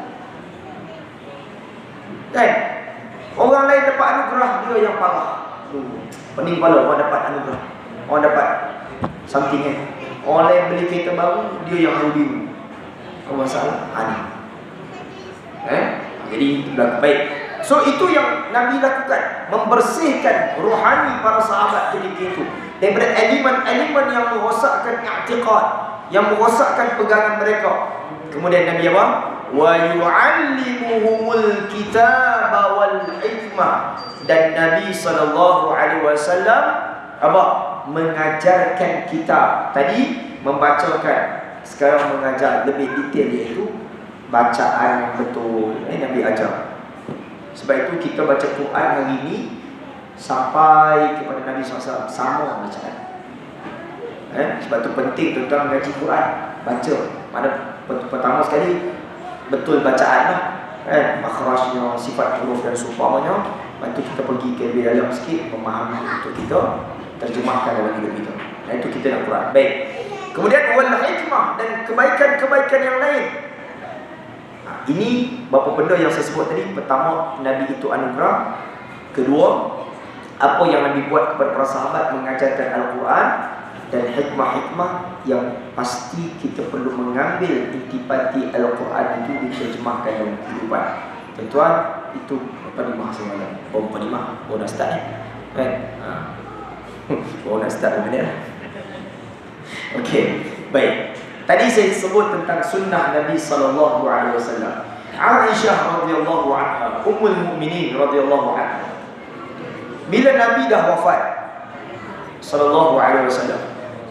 A: Kan? Orang lain dapat anugerah, dia yang parah. Pening kepala orang dapat anugerah, orang dapat something kan. Orang lain beli kereta baru, dia yang review. Apa masalah? Aneh. Jadi itulah baik. So itu yang Nabi lakukan, membersihkan rohani para sahabat ketika itu daripada elemen-elemen yang merosakkan i'tiqad, yang merosakkan pegangan mereka. Kemudian Nabi apa? Wa yu'allimuhumul kitaba wal hikmah. Dan Nabi SAW apa? Mengajarkan kitab. Tadi membacakan, sekarang mengajar lebih detail, iaitu bacaan yang betul. Ini Nabi ajar. Sebab itu kita baca Quran hari ini sampai kepada Nabi SAW sama bacaan. Sebab itu penting tuan-tuan mengaji Quran, baca. Mana pertama sekali betul bacaan lah, makhrajnya, sifat huruf dan seumpamanya. Lepas itu kita pergi ke lebih dalam sikit, memahami untuk kita terjemahkan dalam hidup kita. Dan itu kita nak Quran. Baik. Kemudian wal hikmah, dan kebaikan-kebaikan yang lain. Ini beberapa benda yang saya sebut tadi. Pertama, Nabi itu anugerah. Kedua, apa yang Nabi buat kepada para sahabat, mengajarkan Al-Quran. Dan hikmah-hikmah yang pasti kita perlu mengambil intipati Al-Quran itu diterjemahkan dalam kehidupan. Tuan-tuan, itu penimah semalam. Oh, penimah. Oh, dah start kan? Oh, dah start bagaimana? Okey, baik. Tadi saya sebut tentang sunnah Nabi SAW. Aisyah radhiyallahu anha, Ummul Mukminin radhiyallahu anha. Bila Nabi dah wafat SAW,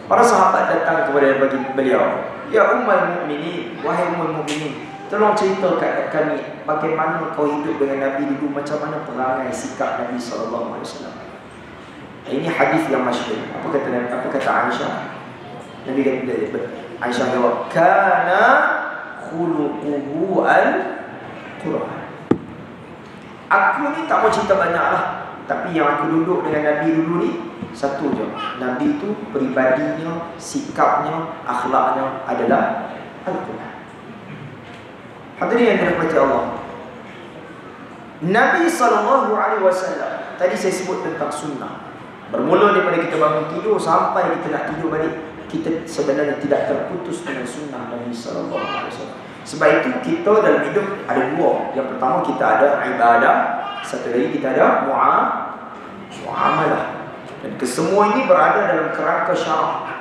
A: para sahabat datang kepada beliau, "Ya Ummul Mukminin, wahai Ummul Mukminin, tolong cerita kat kami bagaimana kau hidup dengan Nabi dulu, macam mana perangai sikap Nabi SAW." Ini hadis yang masyhur. Apa kata Aisyah? Nabi kata, Aisyah jawab, "Kana khuluquhu al-Quran." Aku ni tak mau cerita banyak lah, tapi yang aku duduk dengan Nabi dulu ni satu je. Nabi tu peribadinya, sikapnya, akhlaknya adalah Al-Quran. Hadirin yang dirahmati Allah, Nabi SAW, tadi saya sebut tentang sunnah. Bermula daripada kita bangun tidur sampai kita nak tidur balik, kita sebenarnya tidak terputus dengan sunnah Nabi SAW. Sebab itu kita dalam hidup ada dua. Yang pertama, kita ada ibadah. Satu lagi, kita ada muamalah. Dan kesemua ini berada dalam kerangka syarak.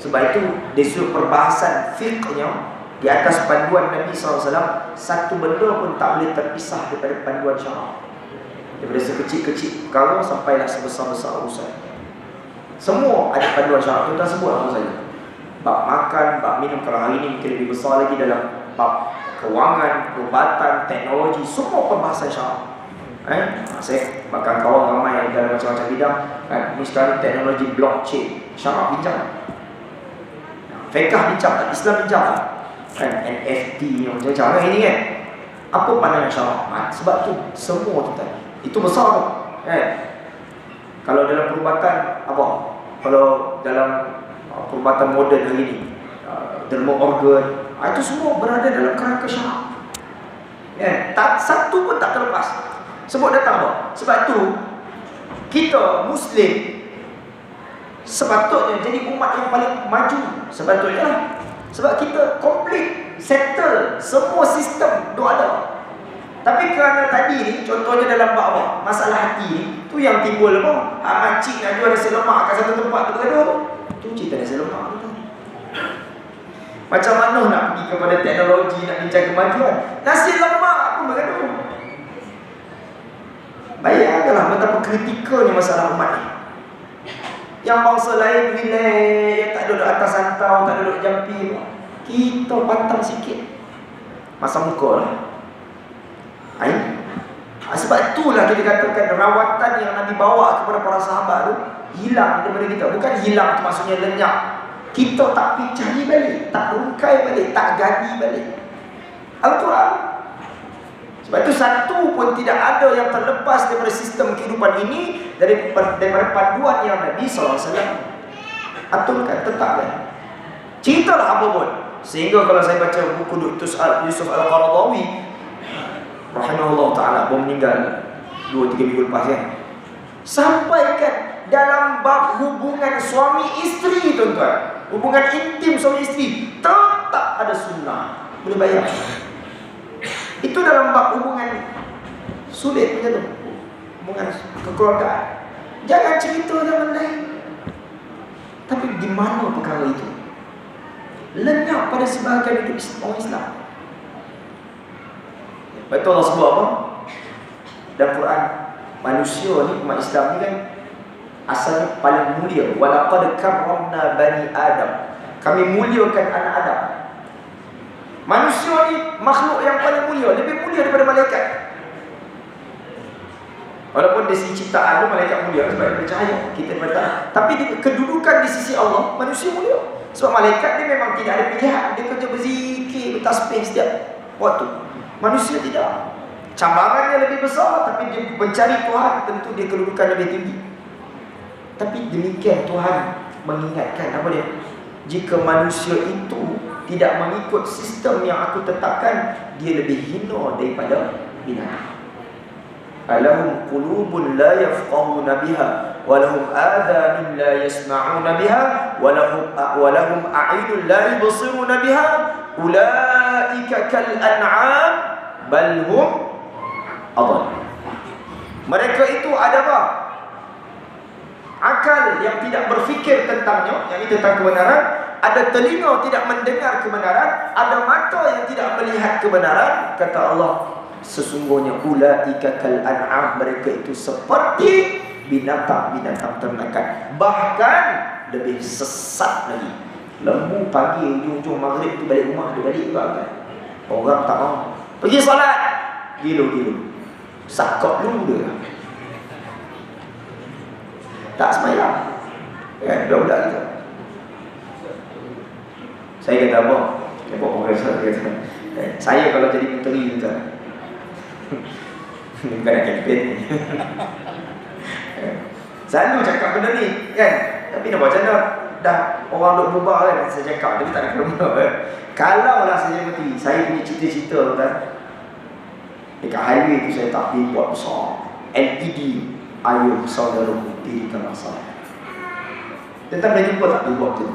A: Sebab itu dari sudut perbahasan fiqhnya, di atas panduan Nabi SAW, satu benda pun tak boleh terpisah daripada panduan syarak. Daripada sekecil-kecil perkara sampailah sebesar-besar urusan, semua ada panduan syarak. Kita sebut apa saja. Bab makan, bab minum, kalau hari ini mungkin lebih besar lagi dalam bab kewangan, perubatan, teknologi, semua perbahasan syarak. Saya bahkan kawan ramai yang dalam macam-macam bidang kan. Ini sekarang teknologi blockchain, syarak bincang, fiqh bincang tak, Islam bincang tak kan, NFT macam-macam kan ini kan. Apa pandangan syarak? Sebab tu semua kita itu besar tu kan. Kalau dalam perubatan apa? Kalau dalam perubatan moden hari ni, derma organ, itu semua berada dalam kerangka syarak. Tak satu pun tak terlepas. Sebut datang apa? Sebab tu kita Muslim sepatutnya jadi umat yang paling maju. Sepatutnya lah. Sebab kita komplit, settle, semua sistem tu ada. Tapi kerana tadi ni, contohnya dalam bab apa? Masalah hati ni, tu yang timbul apa? Makcik nak jual nasi lemak kat satu tempat tu bergaduh. Tu cerita nasi lemak tu. Macam mana nak pergi kepada teknologi, nak bincang kemajuan, nasi lemak pun bergaduh. Bayangkanlah betapa kritikalnya masalah umat ni. Yang bangsa lain relax, tak duduk atas santau, tak duduk jampi. Kita pantang sikit. Masa muka lah. Sebab itulah kita katakan rawatan yang Nabi bawa kepada para sahabat tu hilang daripada kita. Bukan hilang tu maksudnya lenyap. Kita tak pergi cari balik, tak rungkai balik, tak gali balik. Al-Quran. Sebab itu satu pun tidak ada yang terlepas daripada sistem kehidupan ini, daripada panduan yang Nabi SAW aturkan, tetapkan. Ceritalah apa pun. Sehingga kalau saya baca buku Dr. Yusuf Al-Qaradawi rahimahullah ta'ala, baru meninggal 2-3 minggu lepas kan, sampaikan dalam bab hubungan suami isteri, tuan-tuan, hubungan intim suami isteri, tetap ada sunnah. Boleh bayar. Itu dalam bab hubungan sulit macam tu, hubungan kekeluargaan. Jangan cerita dengan lain. Tapi di mana perkara itu lenyap pada sebahagian hidup orang Islam. Betul Allah sebut apa? Dalam Quran, manusia ni, umat Islam ni kan asalnya paling mulia. Walaqad karramna bani Adam. Kami muliakan anak Adam. Manusia ni makhluk yang paling mulia, lebih mulia daripada malaikat. Walaupun dari sisi ciptaan tu malaikat mulia sebab dia bercahaya, kita bercahaya. Tapi kedudukan di sisi Allah, manusia mulia. Sebab malaikat dia memang tidak ada pilihan, dia kerja berzikir, bertasbih setiap waktu. Manusia tidak. Cabarannya lebih besar, tapi dia mencari Tuhan, tentu dia kedudukan lebih tinggi. Tapi demikian Tuhan mengingatkan apa dia? Jika manusia itu tidak mengikut sistem yang aku tetapkan, dia lebih hina daripada binatang. Alahum qulubun la yafqahuna biha wa lahum adhanun la yasma'una biha wa lahum a'yunun la yubsiruna biha ulaika kal an'am bal hum adall. Mereka itu ada apa? Akal yang tidak berfikir tentangnya, yang ini tentang kebenaran. Ada telinga tidak mendengar kebenaran, ada mata yang tidak melihat kebenaran. Kata Allah, sesungguhnya ulaika kal an'am, mereka itu seperti binatang-binatang ternakan, bahkan lebih sesat lagi. Lembu pagi ujung-ujung maghrib tu balik rumah, dia balik juga kan. Orang tak mau pergi solat, gilo-gilo, sakok lu dia, tak semayang kan, budak-budak kita. Saya kata apa? Saya buat profesor kata, saya kalau jadi menteri tuan, bukan nak kempen ni. Selalu cakap benda ni kan. Tapi nak buat macam mana? Dah orang duk berubah kan, saya cakap tapi tak ada kena kan. Kalau lah saya menteri, saya punya cita-cita kan, dekat highway tu saya tak pergi buat besar LED, ayo saudaraku dirikan masalah. Tentang dah jumpa tak pergi buat tu.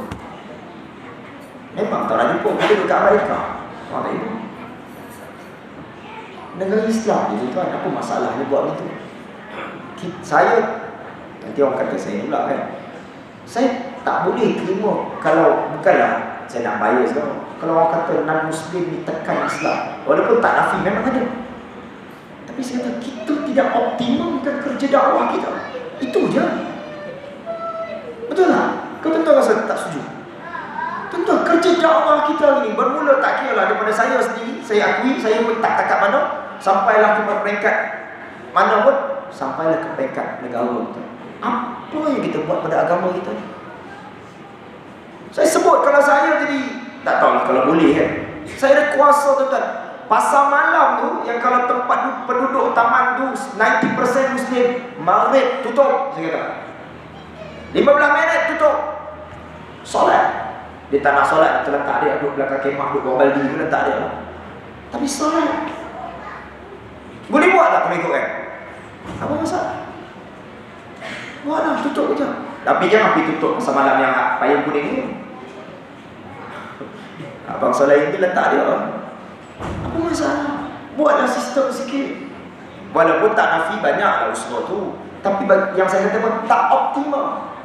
A: Memang tak nak jumpa. Kita dekat Amerika, mana itu negara Islam je tuan, apa masalahnya buat itu? Saya, nanti orang kata saya pula kan, saya tak boleh terima kalau, bukanlah saya nak bias kan, kalau orang kata non-Muslim ni tekan Islam, walaupun tak nafi, memang ada. Tapi saya kata kita tidak optimumkan kerja dakwah kita. Itu je. Betul tak? Kau tentu rasa tak setuju? Tentu kerja dakwah kita ni bermula, tak kira lah daripada saya sendiri. Saya akui, saya pun tak takat mana. Sampailah ke peringkat mana pun, sampailah ke peringkat negara kita. Apa yang kita buat pada agama kita ni? Saya sebut kalau saya jadi, tak tahulah kalau boleh kan, saya ada kuasa tuan-tuan. Pasar malam tu, yang kalau tempat penduduk taman tu 90% Muslim, maghrib tutup, saya kata 15 minit tutup. Solat, dia tak nak solat, terletak dia duduk belakang kemah, duduk bawa baldi pun letak dia. Tapi solat boleh buat tak kalau ikut kan? Apa masalah? Buatlah, tutup je. Tapi jangan pergi tutup pasar malam yang payung kuning ni. Bangsa lain tu letak dia. Apa masalah? Buatlah sistem sikit. Walaupun tak nafi banyaklah usaha tu, tapi yang saya kata pun tak optimal.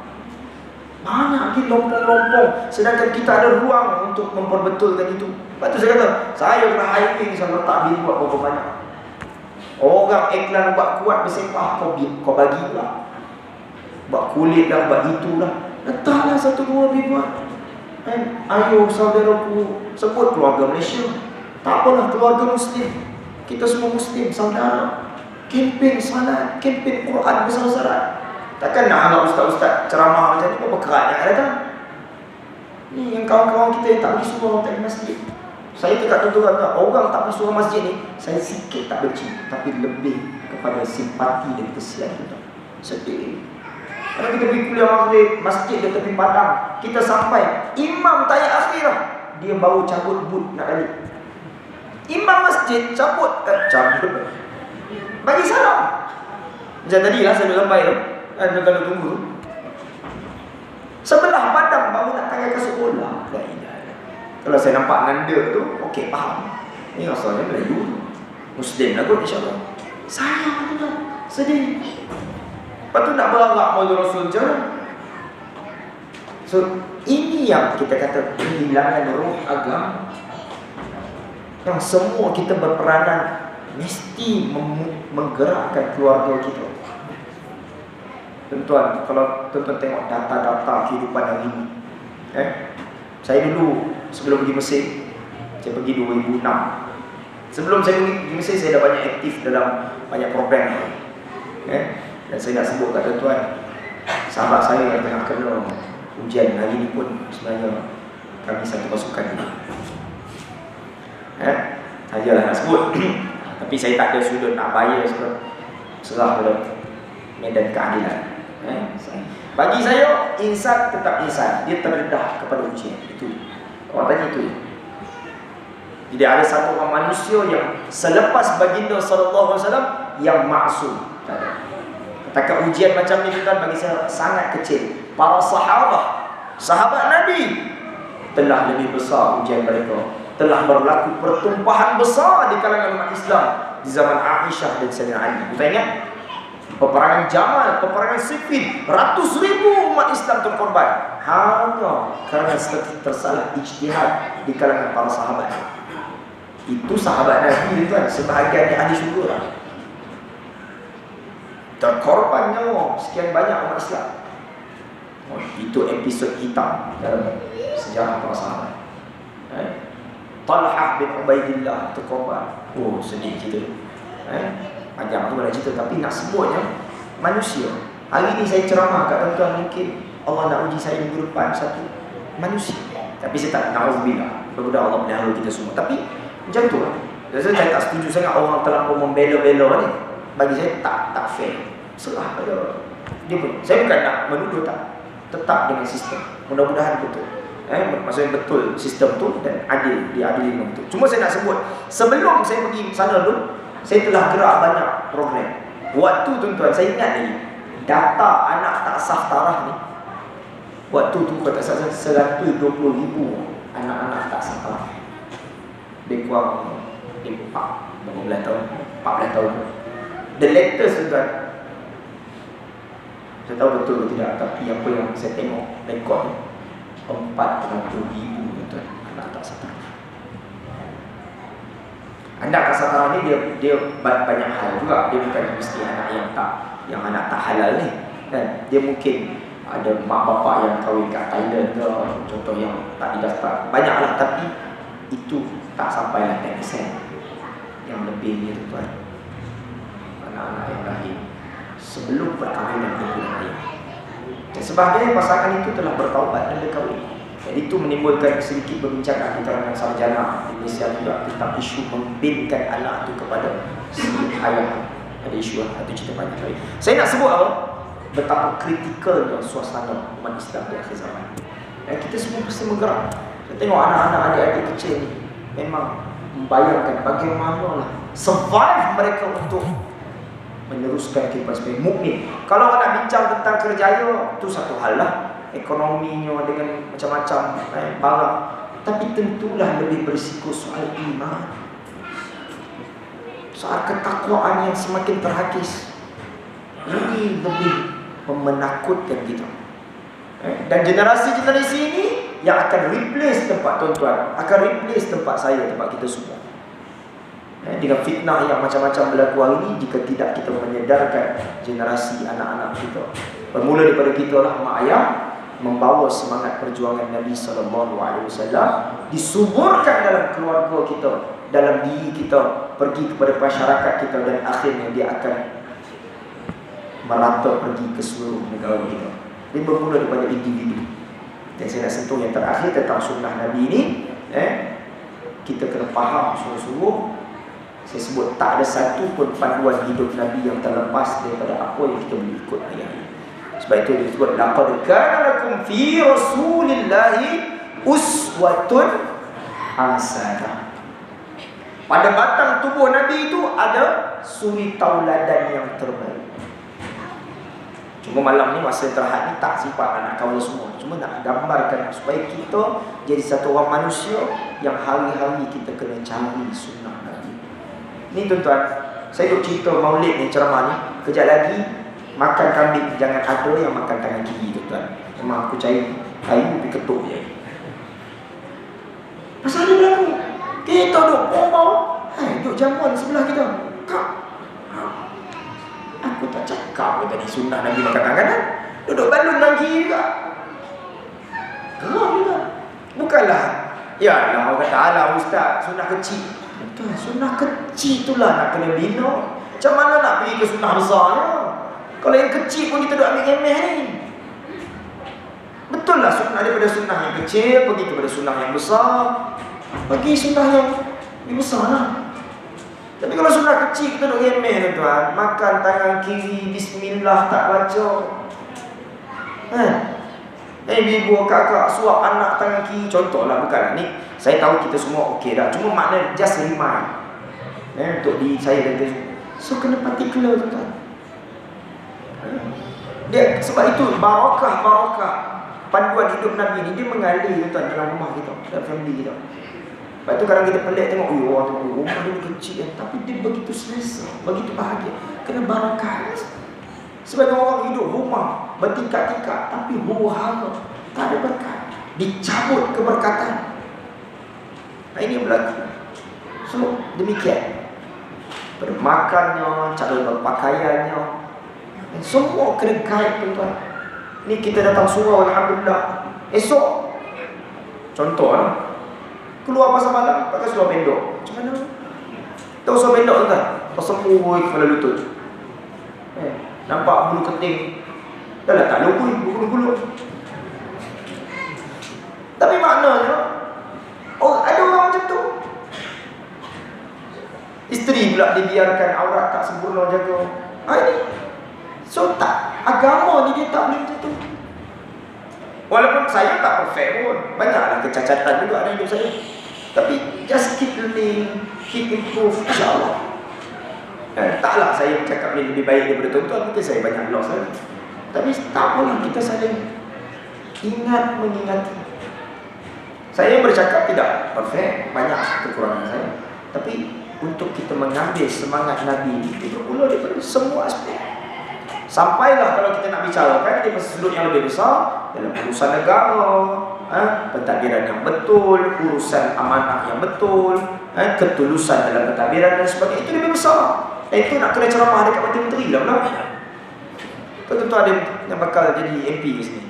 A: Banyak lagi lompong-lompong, sedangkan kita ada ruang untuk memperbetulkan itu. Lepas tu saya kata, saya berhayat ni saya letak diri buat berapa banyak. Orang iklan ubat kuat bersepah, kau bagi pula. buat kulit lah, buat itulah. Letaklah satu dua ribuan. Ayo saudaraku, sebut keluarga Malaysia, tak apalah, keluarga Muslim, kita semua Muslim, saudara. Kempen salat, kempen Quran besar-besaran. Takkan nak anak ustaz-ustaz ceramah macam ni, berapa kerat yang datang. Ni yang kawan-kawan kita yang tak pergi surau, tak pergi masjid. Saya dekat tuan-tuan, orang tak pergi surau masjid ni, saya sikit tak benci, tapi lebih kepada simpati dan kesian kita. Sedih. Kalau kita pergi kuliah maghrib, masjid di tepi padang, kita sampai, imam tayat akhirah, dia baru cabut boot nak balik. Imam masjid cabut bagi salam. Macam tadi lah saya duduk sampai tu, kalau tunggu tu, sebelah padang baru nak tayat ke sekolah. Kalau saya nampak nanda tu, okey, faham. Ni asalnya Melayu, Muslim lah kot, insyaAllah. Sayang tu, sedih. Lepas tu nak berharap Maulid Rasul jalan. So, ini yang kita kata kehilangan roh agama. Yang semua kita berperanan mesti menggerakkan keluarga kita. Tuan-tuan, kalau tuan-tuan tengok data-data kehidupan hari ini, saya dulu sebelum pergi Mesir, saya pergi 2006. Sebelum saya pergi Mesir, saya dah banyak aktif dalam banyak program. Dan saya nak sebut kat tuan-tuan, sahabat saya yang tengah kena ujian hari ni pun sebenarnya kami satu pasukan ni. Sajalah nak sebut. Tapi saya tak ada sudut nak bayar sebab serah pada medan keadilan. Bagi saya, insan tetap insan. Dia terdedah kepada ujian. Itu orang tanya itu. Jadi ada satu orang manusia yang selepas baginda sallallahu alaihi wasallam yang maksum. Tak ada. Katakan ujian macam ni kan bagi saya sangat kecil. Para sahabat Nabi telah lebih besar ujian mereka. Telah berlaku pertumpahan besar di kalangan umat Islam di zaman Aisyah dan Sayyidina Ali. Kita ingat peperangan Jamal, peperangan Siffin, ratus ribu umat Islam terkorban hanya kerana tersalah ijtihad di kalangan para sahabat. Itu sahabat Nabi itu kan sebahagian ahli syurga. Terkorban nyawa sekian banyak umat Islam. Itu episod hitam dalam sejarah para sahabat. Talhah bin Ubaidillah terkorban. Sedih cerita. Panjang tu banyak cerita, tapi nak sebutnya manusia. Hari ni saya ceramah kat tuan-tuan, mungkin Allah nak uji saya minggu depan satu manusia. Tapi saya tak na'udzubillah. Mudah-mudahan Allah pelihara kita semua. Tapi macam tu lah. Saya tak setuju sangat orang terlampau membela-bela ni. Bagi saya tak fair. Serah pada dia pun. Saya bukan nak menuduh, tak. Tetap dengan sistem. Mudah-mudahan betul. Maksudnya betul sistem tu dan adil, diadili dengan betul. Cuma saya nak sebut, sebelum saya pergi sana dulu, saya telah gerak banyak program. Waktu tuan-tuan, saya ingat lagi, data anak tak sah tarah ni, waktu tu kata saya 120,000 anak-anak tak sah tarah. Lebih kurang 14 tahun. The latest tuan-tuan, saya tahu betul ke tidak, tapi apa yang saya tengok rekod ni, 40,000 tuan anak tak sah tarah. Anak tak sah tarah ni dia banyak hal juga. Dia bukan mesti anak yang anak tak halal ni, kan? Dia mungkin ada mak bapak yang kahwin kat Thailand ke, contoh yang tak didaftar. Banyaklah, tapi itu tak sampailah 10%. Yang lebihnya tuan, anak-anak yang lahir sebelum perkahwinan ibu dan ayah. Dan sebahagian pasangan itu telah bertaubat dan berkahwin. Dan itu menimbulkan sedikit perbincangan di kalangan sarjana di Malaysia juga tentang isu membinkan anak itu kepada si ayah. Ada isu atau cerita banyak kali. Saya nak sebut apa? Betapa kritikalnya suasana umat Islam di akhir zaman. Dan kita semua mesti bergerak. Saya tengok anak-anak adik-adik kecil ni memang membayangkan bagaimana survive mereka untuk meneruskan kehidupan sebagai mukmin. Kalau nak bincang tentang kerjaya, itu satu hal lah. Ekonominya dengan macam-macam barang. Tapi tentulah lebih berisiko soal iman, soal ketakwaan yang semakin terhakis. Ini lebih menakutkan kita. Dan generasi-generasi ini yang akan replace tempat tuan-tuan, akan replace tempat saya, tempat kita semua. Dengan fitnah yang macam-macam berlaku hari ini, jika tidak kita menyedarkan generasi anak-anak kita, bermula daripada kita lah, mak ayah, membawa semangat perjuangan Nabi SAW disuburkan dalam keluarga kita, dalam diri kita, pergi kepada masyarakat kita, dan akhirnya dia akan merata pergi ke seluruh negara kita. Dia bermula daripada individu. Dan saya nak sentuh yang terakhir tentang sunnah Nabi ini. Kita kena faham sungguh-sungguh. Saya sebut tak ada satu pun panduan hidup Nabi yang terlepas daripada apa yang kita boleh ikut ayat ini. Sebab itu dia sebut laqad kana lakum fi rasulillahi uswatun hasanah. Pada batang tubuh Nabi itu ada suri tauladan yang terbaik. Cuma malam ni masa terhad ni tak sifat anak kawal semua. Cuma nak gambarkan supaya kita jadi satu orang manusia yang hari-hari kita kena cari sunnah Nabi. Ni tuan-tuan, saya duk cerita maulid ni, ceramah ni, kejap lagi makan kambing jangan ada yang makan tangan kiri, tuan-tuan. Memang aku cari kayu pergi ketuk je. Pasal dia berlaku. Kita duk bau, duk jamuan sebelah kita. Kak, aku tak cakap tadi sunnah Nabi makan tangan kanan. Duduk balun tangan kiri juga. Geram juga. Bukanlah, ya Allah kata alah ustaz, sunnah kecil. Betul, sunnah kecil itulah nak kena bina. Macam mana nak pergi ke sunnah besarnya? Kalau yang kecil pun kita duk ambil remeh ni. Betul lah sunnah daripada sunnah yang kecil pergi kepada sunnah yang besar. Pergi sunnah yang besar lah. Tapi kalau sunnah kecil kita duk remeh tuan, makan tangan kiri, bismillah tak baca. Ibu kakak suap anak tangan kiri, contohlah, bukanlah ni. Saya tahu kita semua okey dah. Cuma makna just remind. Untuk diri saya dan dia. So kena particular tuan. Dia sebab itu barakah panduan hidup Nabi ni dia mengalir tuan dalam rumah kita, dalam family kita. Sebab tu kadang kita pelik tengok orang tu rumah dia kecil tapi dia begitu selesa, begitu bahagia. Kena barakah. Sebagai orang hidup rumah bertingkat-tingkat tapi huru-hara, tak ada berkat, dicabut keberkatan. Nah, ini berlaku. So demikian bermakannya, cara berpakaiannya, semua kena kait tuan-tuan. Ni kita datang surau alhamdulillah. Esok contoh keluar pasal malam pakai seluar pendek. Macam mana? Tahu seluar pendek tuan? Tersemui kepala lutut. Nampak bulu keting. Dah lah tak lupui bulu-bulu. Tapi maknanya ada orang macam tu. Isteri pula dibiarkan aurat tak sempurna jaga. Ini so tak, agama ni dia tak boleh macam tu. Walaupun saya tak perfect pun, banyaklah kecacatan juga dalam hidup saya. Tapi just keep learning, keep improve, insyaAllah. Taklah saya cakap ni lebih baik daripada tuan-tuan, mungkin saya banyak loss lagi. Tapi tak apalah, kita saling mengingati. Saya bercakap tidak perfect, banyak kekurangan saya. Tapi untuk kita mengambil semangat Nabi itu bermula daripada semua aspek. Sampailah kalau kita nak bicarakan di sudut yang lebih besar, dalam urusan negara, pentadbiran yang betul, urusan amanah yang betul, ketulusan dalam pentadbiran dan sebagainya, itu lebih besar. Itu nak kena ceramah dekat menteri-menteri lah pula. Tentu ada yang bakal jadi MP di sini.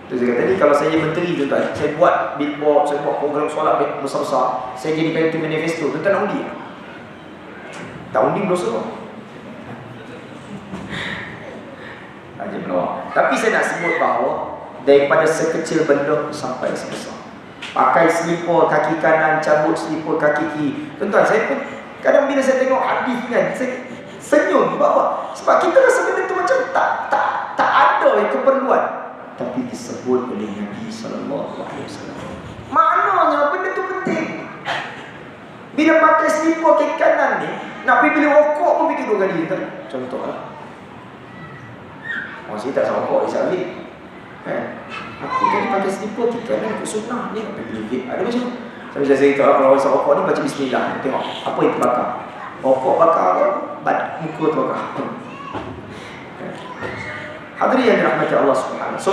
A: Itu saya kata tadi, kalau saya menteri tuan-tuan, saya buat billboard, saya buat program solat besar-besar, saya jadikan itu manifesto, tuan-tuan nak undi? Tak undi berdosa kok. Tapi saya nak sebut bahawa daripada sekecil benda sampai sebesar. Pakai selipar kaki kanan, cabut selipar kaki kiri. Tuan-tuan, saya pun kadang bila saya tengok hadis kan, saya senyum bahawa sebab kita rasa benda tu macam tak ada keperluan. Tapi disebut oleh Nabi SAW. Maknanya benda tu penting. Bila pakai selipar kaki kanan ni, nak pergi beli rokok pun fikir 2 kali kan? Contohlah. Saya tak rokok, saya ambil. Aku tadi pakai selipar kaki kanan ikut sunnah ni, nak pergi beli. Ada macam tu. Saya bisa cerita kalau orang rokok ni baca bismillah. Tengok apa yang terbakar. Rokok bakar muka terbakar. Hadirin yang dirahmati Allah Subhanahu. So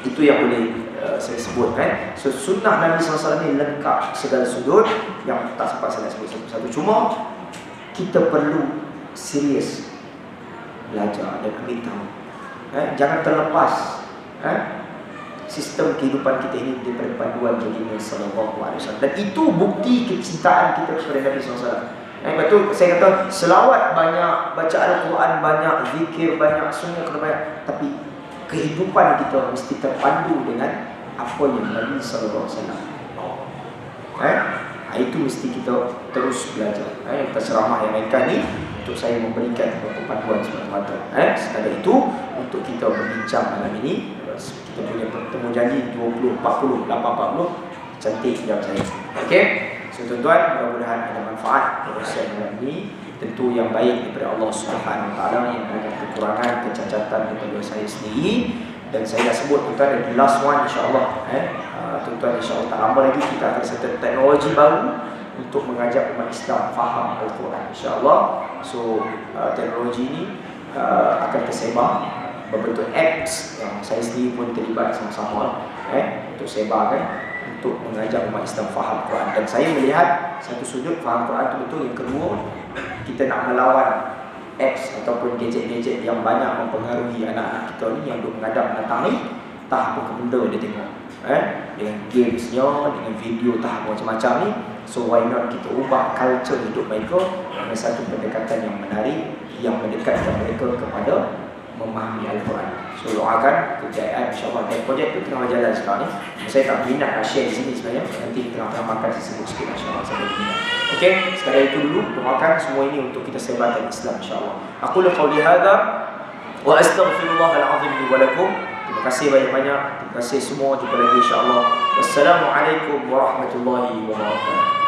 A: itu yang boleh saya sebut kan. So sunnah Nabi SAW ni lengkap segala sudut yang tak sempat saya sebut satu-satu. Cuma kita perlu serius belajar dan ambil tahu. Jangan terlepas sistem kehidupan kita ini daripada panduan baginda sallallahu alaihi wasallam. Dan itu bukti kecintaan kita kepada Nabi SAW. Lepas tu saya kata selawat banyak, baca Al-Quran banyak, zikir banyak, semua kena banyak, tapi kehidupan kita mesti terpandu dengan apa yang Nabi sallallahu alaihi wasallam itu mesti kita terus belajar. Kita ceramah yang lain kali untuk saya memberikan panduan semata-mata. Sekadar itu untuk kita berbincang malam ini. Kita punya bertemu janji 20, 40, 840 cantik jam saya. Okey. So tuan-tuan, mudah-mudahan ada manfaat perkongsian malam ini. Tentu yang baik daripada Allah Subhanahu Wa Taala, yang banyak kekurangan, kecacatan daripada saya sendiri. Dan saya dah sebut tuan-tuan, the last one insya-Allah. Tuan-tuan, insya-Allah tak lama lagi kita akan serta teknologi baru untuk mengajak umat Islam faham Al-Quran, insya-Allah. So teknologi ini akan tersebar berbentuk apps yang saya sendiri pun terlibat sama-sama untuk sebarkan, untuk mengajak umat Islam faham Quran. Dan saya melihat satu sudut faham Quran itu betul. Yang kedua, kita nak melawan apps ataupun gadget-gadget yang banyak mempengaruhi anak-anak kita ni, yang duk mengadap datang ni tak apa benda dia tengok, dengan gamesnya, dengan video tak apa macam-macam ni. So why not kita ubah culture hidup mereka dengan satu pendekatan yang menarik, yang mendekatkan mereka kepada memahami Al-Quran. So doakan kejayaan insya-Allah. Dan projek tu tengah berjalan sekarang ni. Saya tak minat nak share di sini sebenarnya. Nanti tengah makan saya sebut sikit insya-Allah sampai minat. Okey, sekadar itu dulu. Doakan semua ini untuk kita sebarkan Islam insya-Allah. Aku qauli hadza wa astaghfirullahal azim li wa lakum. Terima kasih banyak-banyak. Terima kasih semua. Jumpa lagi insya-Allah. Wassalamualaikum warahmatullahi wabarakatuh.